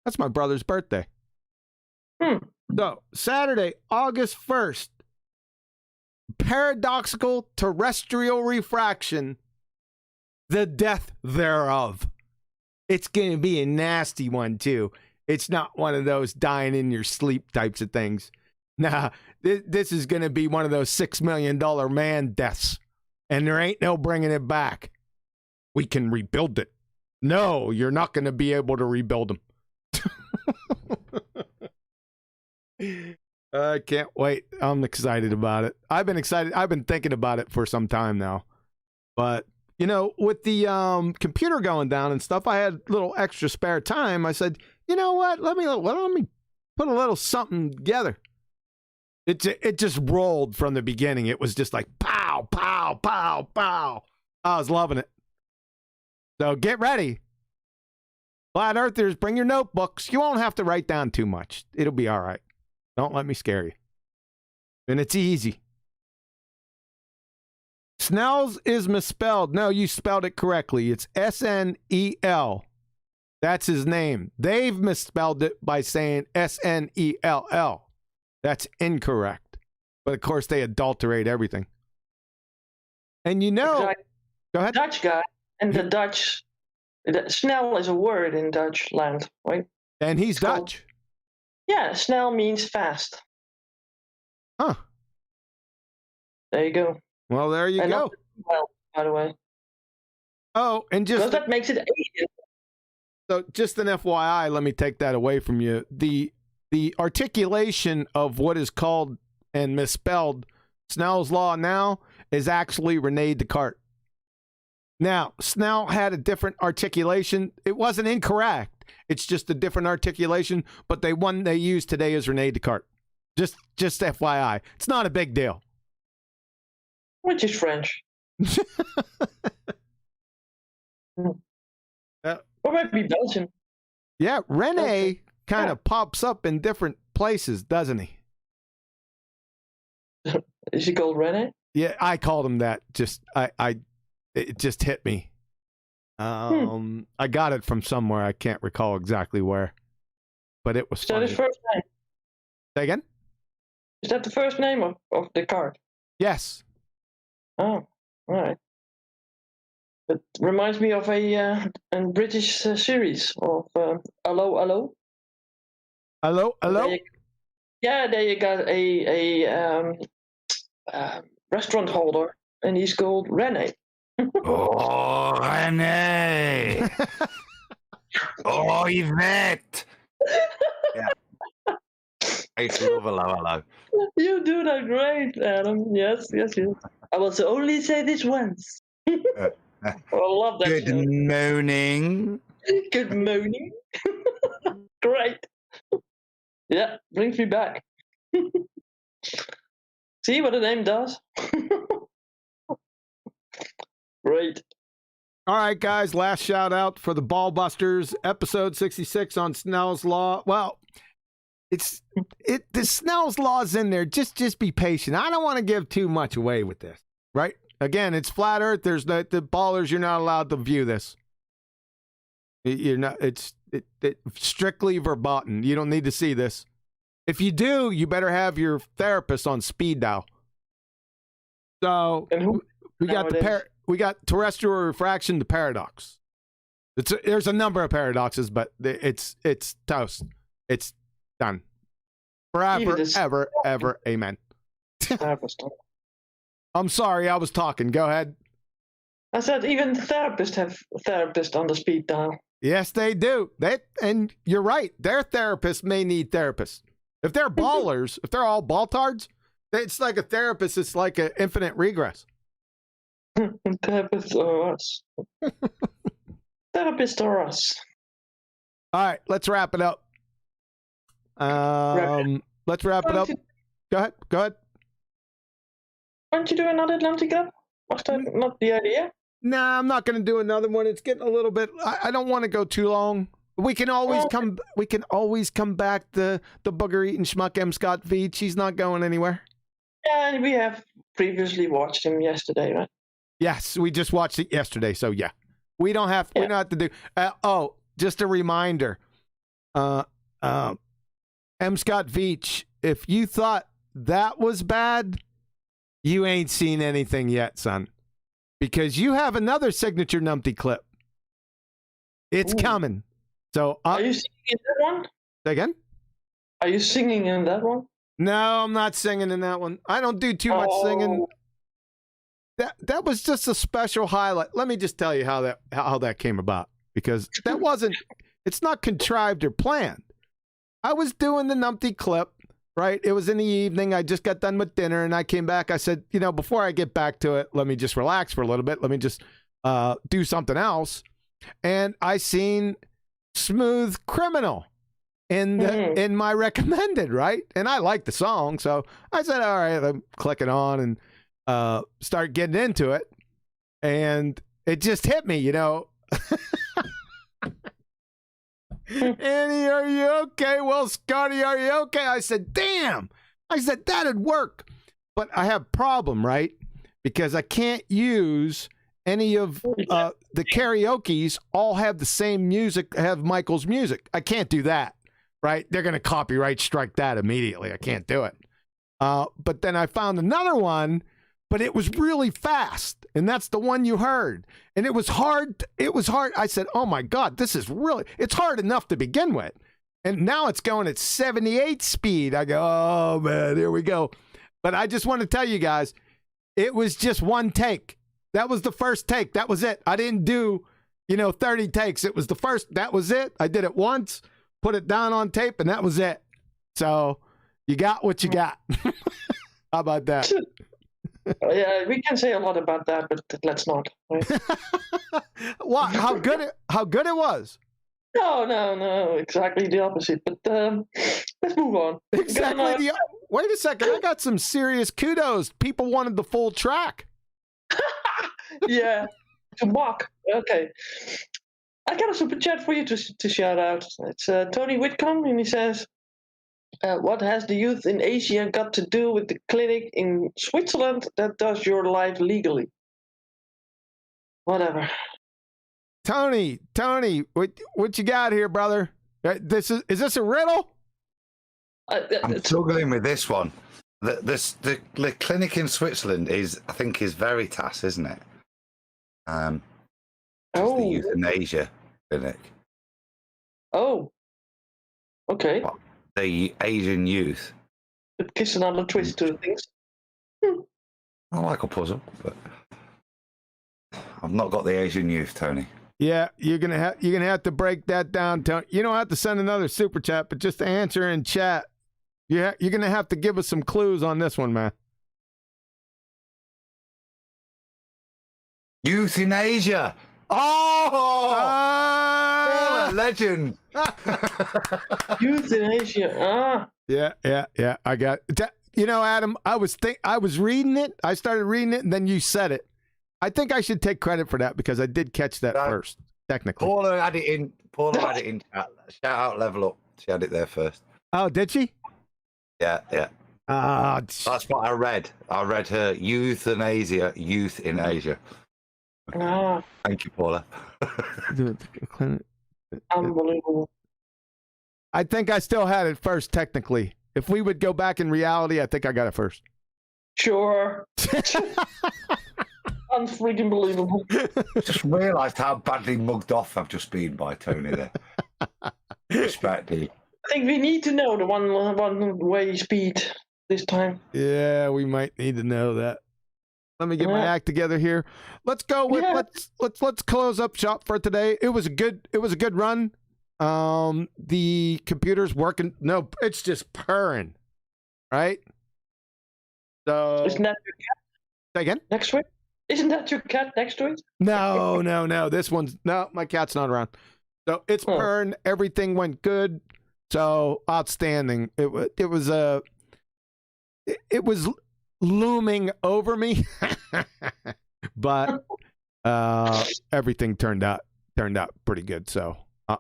That's my brother's birthday. So, Saturday, August 1st, paradoxical terrestrial refraction, the death thereof. It's going to be a nasty one, too. It's not one of those dying in your sleep types of things. Nah, this is going to be one of those $6 million man deaths. And there ain't no bringing it back. We can rebuild it. No, you're not going to be able to rebuild them. I can't wait. I'm excited about it. I've been excited. I've been thinking about it for some time now. But, with the computer going down and stuff, I had a little extra spare time. I said, you know what? Let me put a little something together. It just rolled from the beginning. It was just like pow, pow, pow, pow. I was loving it. So get ready. Flat Earthers, bring your notebooks. You won't have to write down too much. It'll be all right. Don't let me scare you. And it's easy. Snell's is misspelled. No, you spelled it correctly. It's S-N-E-L. That's his name. They've misspelled it by saying S-N-E-L-L. That's incorrect. But of course, they adulterate everything. And go ahead. Dutch guy, and the Dutch, snel is a word in Dutch land, right? And he's Dutch. Yeah, snel means fast. Huh. There you go. Well, there you go. Well, by the way. Oh, and just that makes it Asian. So just an FYI, let me take that away from you. The articulation of what is called and misspelled Snell's law now is actually Rene Descartes. Now, Snell had a different articulation. It wasn't incorrect. It's just a different articulation, but the one they use today is Rene Descartes. Just FYI. It's not a big deal. Which is French. Or maybe Belgian. Yeah, Rene kind of pops up in different places, doesn't he? Is he called Rene? Yeah, I called him that. It just hit me. I got it from somewhere. I can't recall exactly where, but it was funny. Is that his first name? Say again? Is that the first name of Descartes? Yes. Oh, all right. It reminds me of a British series of Hello, Hello. Hello, Hello? There you got a restaurant holder, and he's called Rene. Oh, Rene! Oh, Yvette! Yeah. I used to love Hello, Hello. You do that great, Adam. Yes. I will only say this once. I love that. Good morning. Good morning. Great. Yeah, brings me back. See what a name does? Great. All right, guys, last shout out for the Ballbusters, episode 66 on Snell's Law. Well, the Snell's Law is in there. Just be patient. I don't want to give too much away with this, right? Again, it's flat Earth. There's the ballers. You're not allowed to view this. You're not. It's strictly verboten. You don't need to see this. If you do, you better have your therapist on speed dial. So we got terrestrial refraction, the paradox. There's a number of paradoxes, but it's toast. It's done. Forever, ever, amen. I'm sorry, I was talking. Go ahead. I said even therapists have a therapist on the speed dial. Yes, they do. And you're right. Their therapists may need therapists. If they're ballers, if they're all balltards, it's like a therapist. It's like an infinite regress. Therapists or us. Therapist or us. All right, let's wrap it up. Let's wrap it up. Go ahead. Why don't you do another Numpty Cup? Was that not the idea? Nah, I'm not going to do another one. It's getting a little bit. I don't want to go too long. We can always come. We can always come back. The booger eating schmuck M. Scott Veach. He's not going anywhere. Yeah, we have previously watched him yesterday, right? Yes, we just watched it yesterday. So yeah, we don't have. Yeah. We don't have to do. Just a reminder. M. Scott Veach. If you thought that was bad, you ain't seen anything yet, son. Because you have another signature Numpty clip. It's coming. So are you singing in that one? Say again? Are you singing in that one? No, I'm not singing in that one. I don't do too much singing. That was just a special highlight. Let me just tell you how that came about. Because that wasn't, it's not contrived or planned. I was doing the Numpty clip, right? It was in the evening. I just got done with dinner and I came back. I said, before I get back to it, let me just relax for a little bit. Let me just do something else. And I seen Smooth Criminal in my recommended, right? And I like the song. So I said, all right, I'm clicking on and start getting into it. And it just hit me, Annie, are you okay? Well, Scotty, are you okay? I said, damn. I said, that'd work. But I have a problem, right? Because I can't use any of the karaokes all have the same music, have Michael's music. I can't do that, right? They're going to copyright strike that immediately. I can't do it. But then I found another one, but it was really fast. And that's the one you heard. And it was hard. I said, oh my God, it's hard enough to begin with. And now it's going at 78 speed. I go, oh man, here we go. But I just want to tell you guys, it was just one take. That was the first take. That was it. I didn't do, 30 takes. It was the first. That was it. I did it once, put it down on tape, and that was it. So you got what you got. How about that? Yeah, we can say a lot about that, but let's not. Right? What? How good it was? No, exactly the opposite. But let's move on. Exactly. Wait a second. I got some serious kudos. People wanted the full track. Yeah, to mock. Okay. I got a super chat for you to shout out. It's Tony Whitcomb, and he says, what has the youth in Asia got to do with the clinic in Switzerland that does your life legally? Whatever. Tony, what you got here, brother? Is this a riddle? I'm struggling with this one. The clinic in Switzerland is Veritas, isn't it? The euthanasia clinic. Oh. Okay. What, the Asian youth. It gives another twist to things. I like a puzzle, but I've not got the Asian youth, Tony. Yeah, you're gonna have to break that down, Tony. You don't have to send another super chat, but just to answer in chat, you're gonna have to give us some clues on this one, man. Euthanasia. Oh, legend. Euthanasia. Yeah. I got. You know, Adam, I was reading it. I started reading it, and then you said it. I think I should take credit for that because I did catch that first. Technically, Paula had it in. Chat. Shout out, Level Up. She had it there first. Oh, did she? Yeah. That's what I read. I read her euthanasia, youth in Asia. Thank you, Paula. Unbelievable. I think I still had it first, technically. If we would go back in reality, I think I got it first. Sure. Unfreaking believable. Just realised how badly mugged off I've just been by Tony there. Respect, I think we need to know the one-way speed this time. Yeah, we might need to know that. Let me get my act together here. Let's go with let's close up shop for today. It was a good run. The computer's working. No, it's just purring. Right? So isn't that your cat? Say again? Next week? Isn't that your cat next to it? No. This one's my cat's not around. So it's purring. Everything went good. So outstanding. It was looming over me, but everything turned out pretty good. So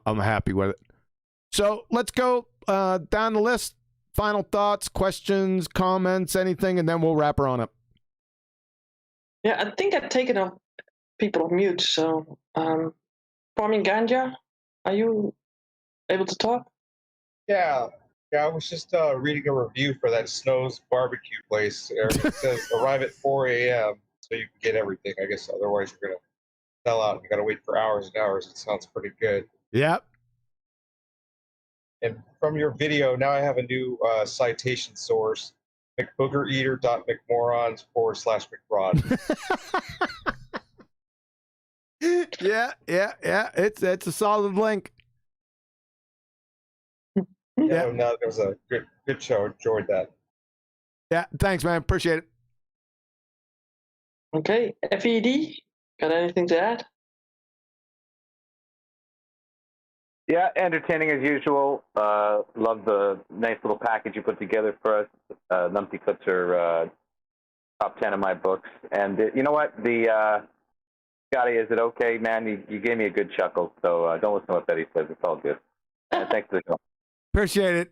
I'm happy with it. So let's go down the list. Final thoughts, questions, comments, anything, and then we'll wrap her on up. Yeah, I think I've taken off people on mute. So, Farming Ganja, are you able to talk? Yeah, I was just reading a review for that Snow's barbecue place. It says arrive at 4 a.m. so you can get everything. I guess otherwise you're gonna sell out. You gotta wait for hours and hours. It sounds pretty good. Yep. And from your video, now I have a new citation source: McBoogereater.McMorons/McRod. Yeah. It's a solid link. Yeah, no, it was a good show. Enjoyed that. Yeah, thanks, man. Appreciate it. Okay, FED, got anything to add? Yeah, entertaining as usual. Love the nice little package you put together for us. Numpty clips are top 10 of my books. And you know what? Scotty, is it okay, man? You gave me a good chuckle, so don't listen to what Betty says. It's all good. Thanks for the show. Appreciate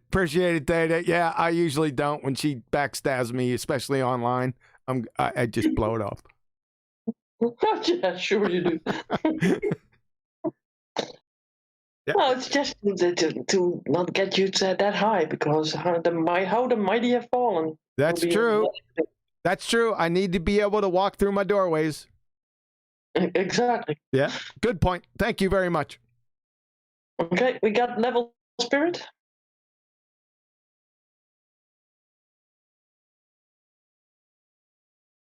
it, Data. Yeah, I usually don't when she backstabs me, especially online. I just blow it off. Yeah, sure you do. Yep. Well, it's just to not get you that high because how the mighty have fallen. That's true. That's true. I need to be able to walk through my doorways. Exactly. Yeah, good point. Thank you very much. Okay, we got Level Spirit.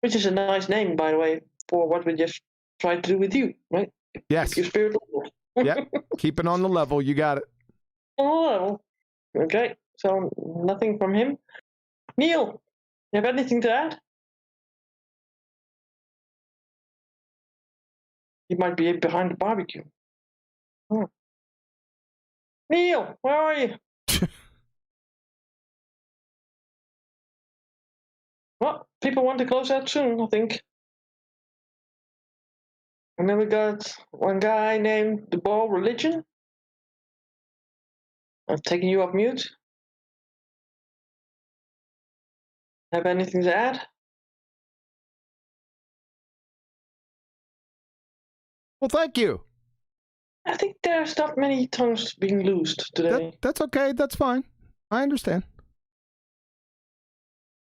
Which is a nice name, by the way, for what we just tried to do with you, right? Yes. Keep your spirit level. Yeah, keep it on the level. You got it. Oh, okay. So nothing from him. Neil, you have anything to add? He might be behind the barbecue. Oh. Neil, where are you? Well, people want to close out soon, I think. And then we got one guy named The Ball Religion. I'm taking you off mute. Have anything to add? Well, thank you. I think there's not many tongues being loosed today. That's okay. That's fine. I understand.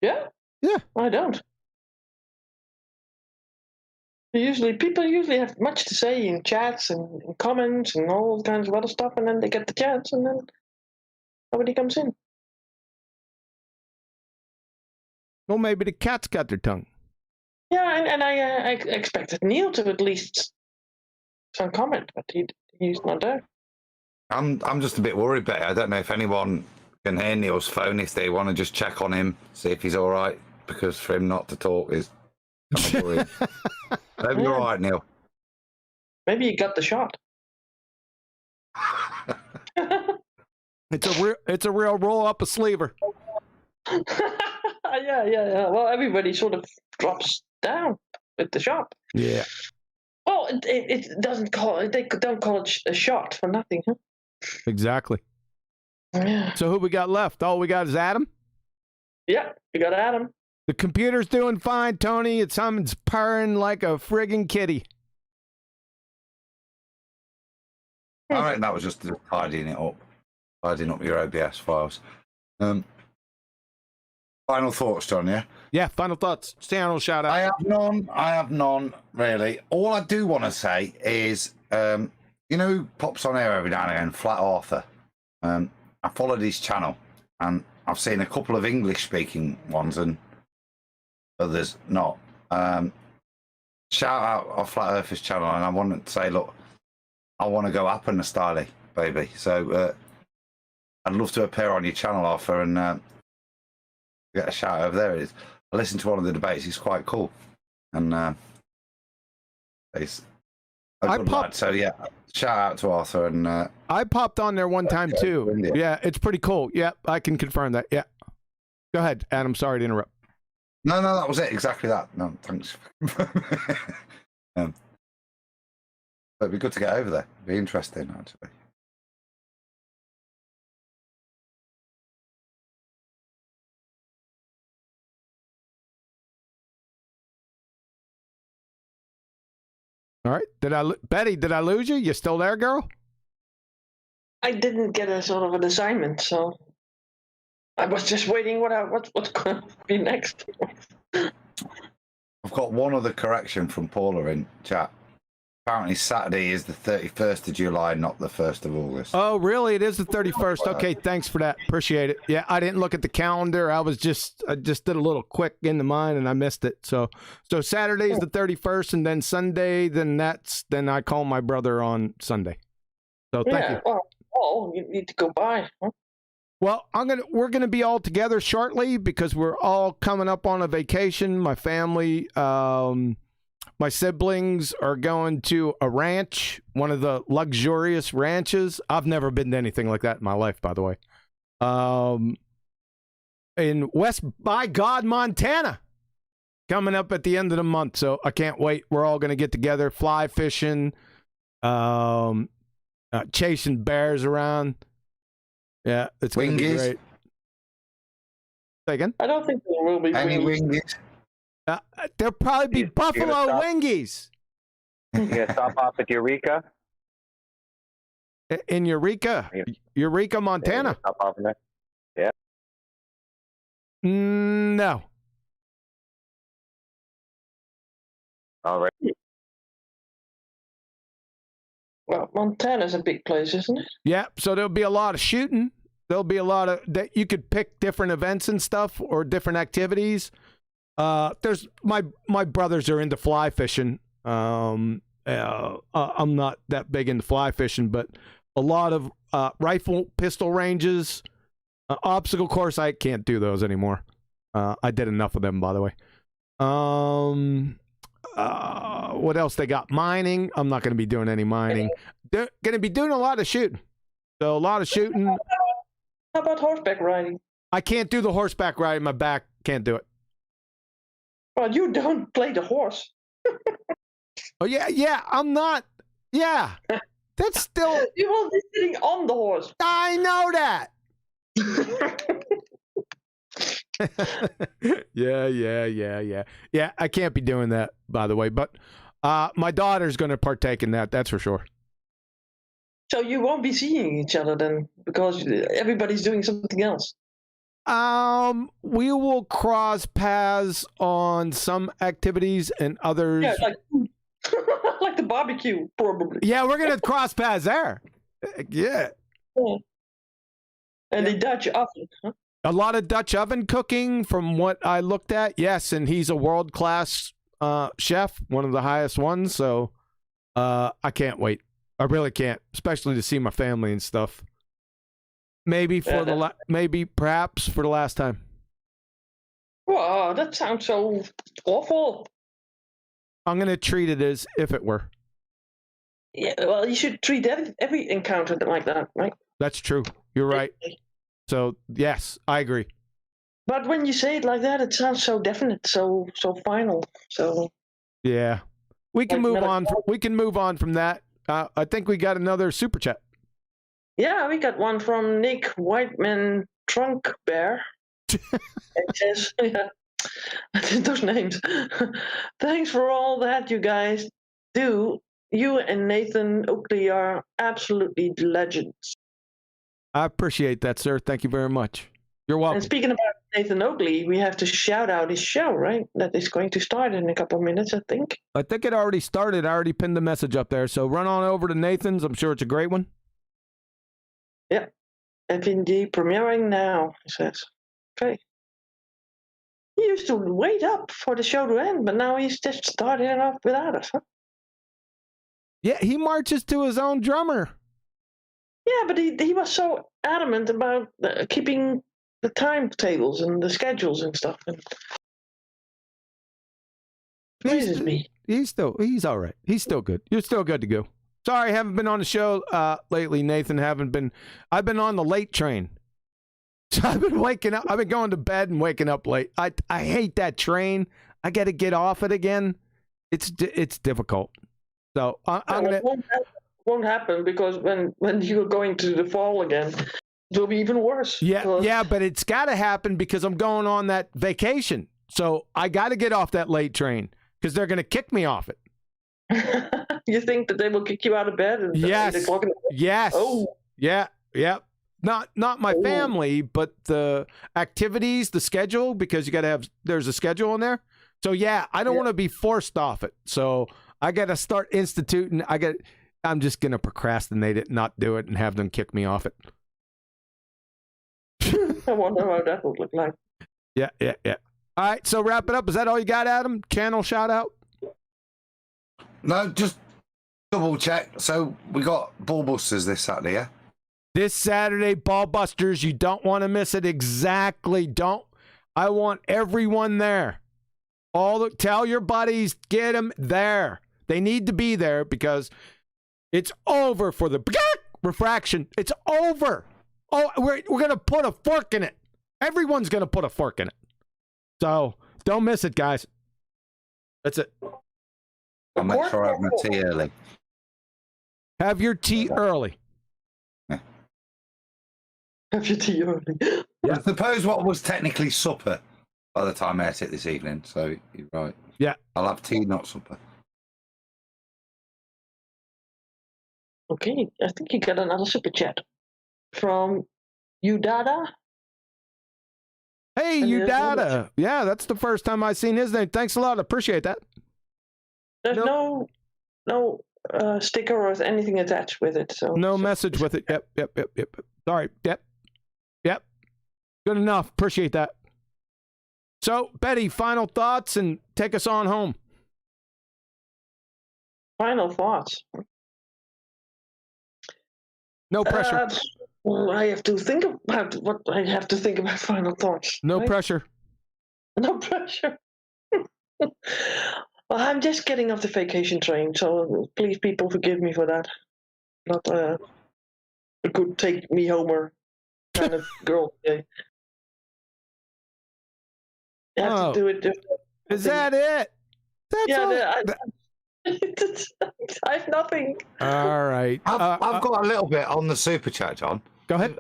Yeah? Yeah. I don't. People usually have much to say in chats and comments and all kinds of other stuff, and then they get the chance, and then nobody comes in. Well, maybe the cat's got their tongue. Yeah, and I expected Neil to at least some comment, but he's not there. I'm just a bit worried, Betty. I don't know if anyone can hear Neil's phone, if they want to just check on him, see if he's all right, because for him not to talk is I'm worried. Hope you're all right, Neil. Maybe you got the shot. It's a real roll up a sleever. Yeah. Well, everybody sort of drops down with the shot. Yeah. Well, it doesn't call it. They don't call it a shot for nothing, huh? Exactly. Yeah. So who we got left? All we got is Adam. Yeah, we got Adam. The computer's doing fine, Tony. It's purring like a friggin' kitty. I reckon that was just tidying it up. Tidying up your OBS files. Final thoughts, John, yeah? Yeah, final thoughts. Channel shout out. I have none, really. All I do want to say is, you know who pops on here every now and again? Flat Arthur. I followed his channel, and I've seen a couple of English-speaking ones and others not. Shout out on Flat Earth's channel, and I want to say, look, I want to go up in the styly, baby. So I'd love to appear on your channel, Arthur, and get a shout over there. I listened to one of the debates. He's quite cool, and he's a good lad. So yeah, shout out to Arthur. And I popped on there one time too. Yeah, it's pretty cool. Yeah, I can confirm that. Yeah, go ahead, Adam. Sorry to interrupt. No, that was it. Exactly that. No, thanks. It'd be good to get over there. It'd be interesting, actually. All right. Betty, did I lose you? You still there, girl? I didn't get a sort of an assignment, so I was just waiting what's going to be next. I've got one other correction from Paula in chat. Apparently Saturday is the 31st of July, not the 1st of August. Oh, really? It is the 31st. Okay, thanks for that. Appreciate it. Yeah, I didn't look at the calendar. I just did a little quick into mine and I missed it. So Saturday is the 31st, and then Sunday, then I call my brother on Sunday. So thank you. Well, you need to go by. Huh? Well, we're gonna be all together shortly because we're all coming up on a vacation. My family, my siblings are going to a ranch, one of the luxurious ranches. I've never been to anything like that in my life, by the way. In West by God, Montana, coming up at the end of the month. So I can't wait. We're all gonna get together, fly fishing, chasing bears around. Yeah, it's going to be great. Say again? I don't think there will be any wingies. There'll probably be buffalo wingies. You gonna stop off at Eureka? In Eureka, Montana. Yeah, stop off in there. Yeah. No. All right. Well, Montana's a big place, isn't it? Yeah, so there'll be a lot of shooting. There'll be a lot of that. You could pick different events and stuff or different activities. There's my brothers are into fly fishing. I'm not that big into fly fishing, but a lot of rifle pistol ranges, obstacle course. I can't do those anymore. I did enough of them, by the way. What else they got? Mining. I'm not going to be doing any mining. They're going to be doing a lot of shooting. So a lot of shooting. How about horseback riding? I can't do the horseback riding. My back can't do it. Well, you don't play the horse. Oh yeah. I'm not. Yeah, that's still. You will be sitting on the horse. I know that. Yeah, I can't be doing that, by the way, but my daughter's going to partake in that, that's for sure. So you won't be seeing each other then, because everybody's doing something else. We will cross paths on some activities and others. Yeah, like the barbecue, probably. Yeah, we're going to cross paths there. Yeah. And the Dutch oven, huh? A lot of Dutch oven cooking from what I looked at. Yes, and he's a world-class chef, one of the highest ones. So I can't wait. I really can't, especially to see my family and stuff. Maybe perhaps for the last time. Wow, that sounds so awful. I'm going to treat it as if it were. Yeah, well, you should treat every encounter like that, right? That's true. You're right. So, yes, I agree. But when you say it like that, it sounds so definite, so final. So yeah, we can like move on. We can move on from that. I think we got another super chat. Yeah, we got one from Nick Whiteman Trunk Bear. It says, yeah, those names. Thanks for all that you guys do. You and Nathan Oakley are absolutely legends. I appreciate that, sir. Thank you very much. You're welcome. And speaking about Nathan Oakley, we have to shout out his show, right? That is going to start in a couple of minutes, I think. I think it already started. I already pinned the message up there. So run on over to Nathan's. I'm sure it's a great one. Yeah. FND premiering now, he says. Okay. He used to wait up for the show to end, but now he's just starting off without us, huh? Yeah, he marches to his own drummer. Yeah, but he was so adamant about keeping the timetables and the schedules and stuff. And pleases me. He's all right. He's still good. You're still good to go. Sorry, I haven't been on the show lately, Nathan. I've been on the late train. So I've been waking up. I've been going to bed and waking up late. I hate that train. I got to get off it again. It's difficult. So I'm gonna. Won't happen because when you're going to the fall again, it will be even worse. Yeah, but it's got to happen because I'm going on that vacation. So I got to get off that late train because they're going to kick me off it. You think that they will kick you out of bed? At 8 o'clock in the morning? Yes. Oh. Yeah. Not my family, but the activities, the schedule, because you got to there's a schedule in there. So yeah, I don't want to be forced off it. So I got to start instituting. I'm just going to procrastinate it, not do it, and have them kick me off it. I wonder how that would look like. Yeah. All right, so wrap it up. Is that all you got, Adam? Channel shout out? No, just double check. So we got BALLBUSTERS this Saturday, yeah? This Saturday, BALLBUSTERS. You don't want to miss it. Exactly. I want everyone there. Tell your buddies, get them there. They need to be there because it's over for the refraction. It's over. Oh, we're going to put a fork in it. Everyone's going to put a fork in it. So don't miss it, guys. That's it. I'll make sure I have my tea early. Have your tea early. Yeah. Have your tea early. Yeah. I suppose what was technically supper by the time I ate it this evening. So you're right. Yeah. I'll have tea, not supper. Okay, I think you got another super chat from Udada. Hey, Udada. Yeah, that's the first time I've seen his name. Thanks a lot. Appreciate that. There's no sticker or anything attached with it. So no message with it. Yep. Sorry. Yep. Good enough. Appreciate that. So, Betty, final thoughts and take us on home. Final thoughts. No pressure. I have to think about what I have to think about final thoughts. No pressure. No pressure. Well, I'm just getting off the vacation train, so please, people, forgive me for that. Not a good take me homer kind of girl today. You have to do it. Is that it? That's all. I have nothing. All right. I've got a little bit on the super chat, John. Go ahead.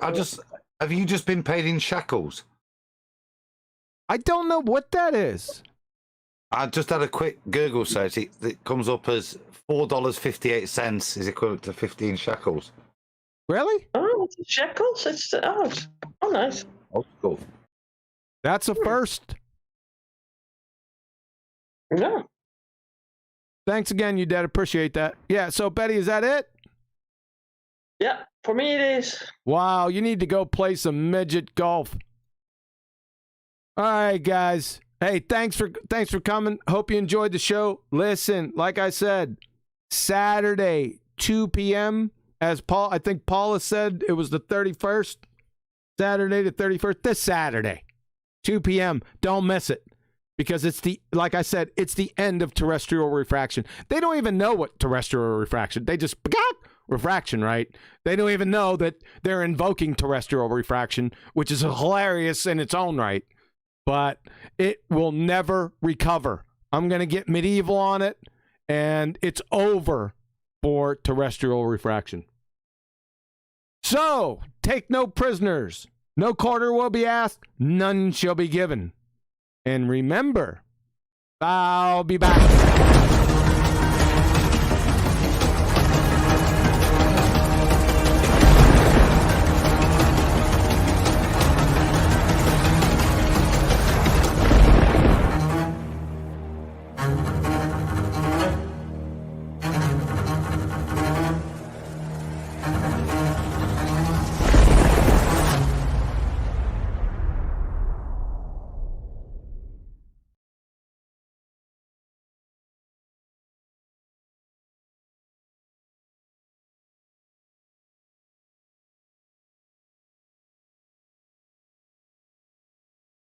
Have you just been paid in shekels? I don't know what that is. I just had a quick Google search. It comes up as $4.58 is equivalent to 15 shekels. Really? Oh, it's shekels? It's nice. Oh, cool. That's a first. Yeah. Thanks again, you dad. Appreciate that. Yeah, so Betty, is that it? Yeah, for me it is. Wow, you need to go play some midget golf. All right, guys. Hey, thanks for coming. Hope you enjoyed the show. Listen, like I said, Saturday, 2 p.m. As I think Paula said, it was the 31st. Saturday the 31st. This Saturday, 2 p.m. Don't miss it. because it's like I said, it's the end of terrestrial refraction. They don't even know what terrestrial refraction. They just refraction, right? They don't even know that they're invoking terrestrial refraction, which is hilarious in its own right. But it will never recover. I'm going to get medieval on it, and it's over for terrestrial refraction. So, take no prisoners. No quarter will be asked. None shall be given. And remember, I'll be back.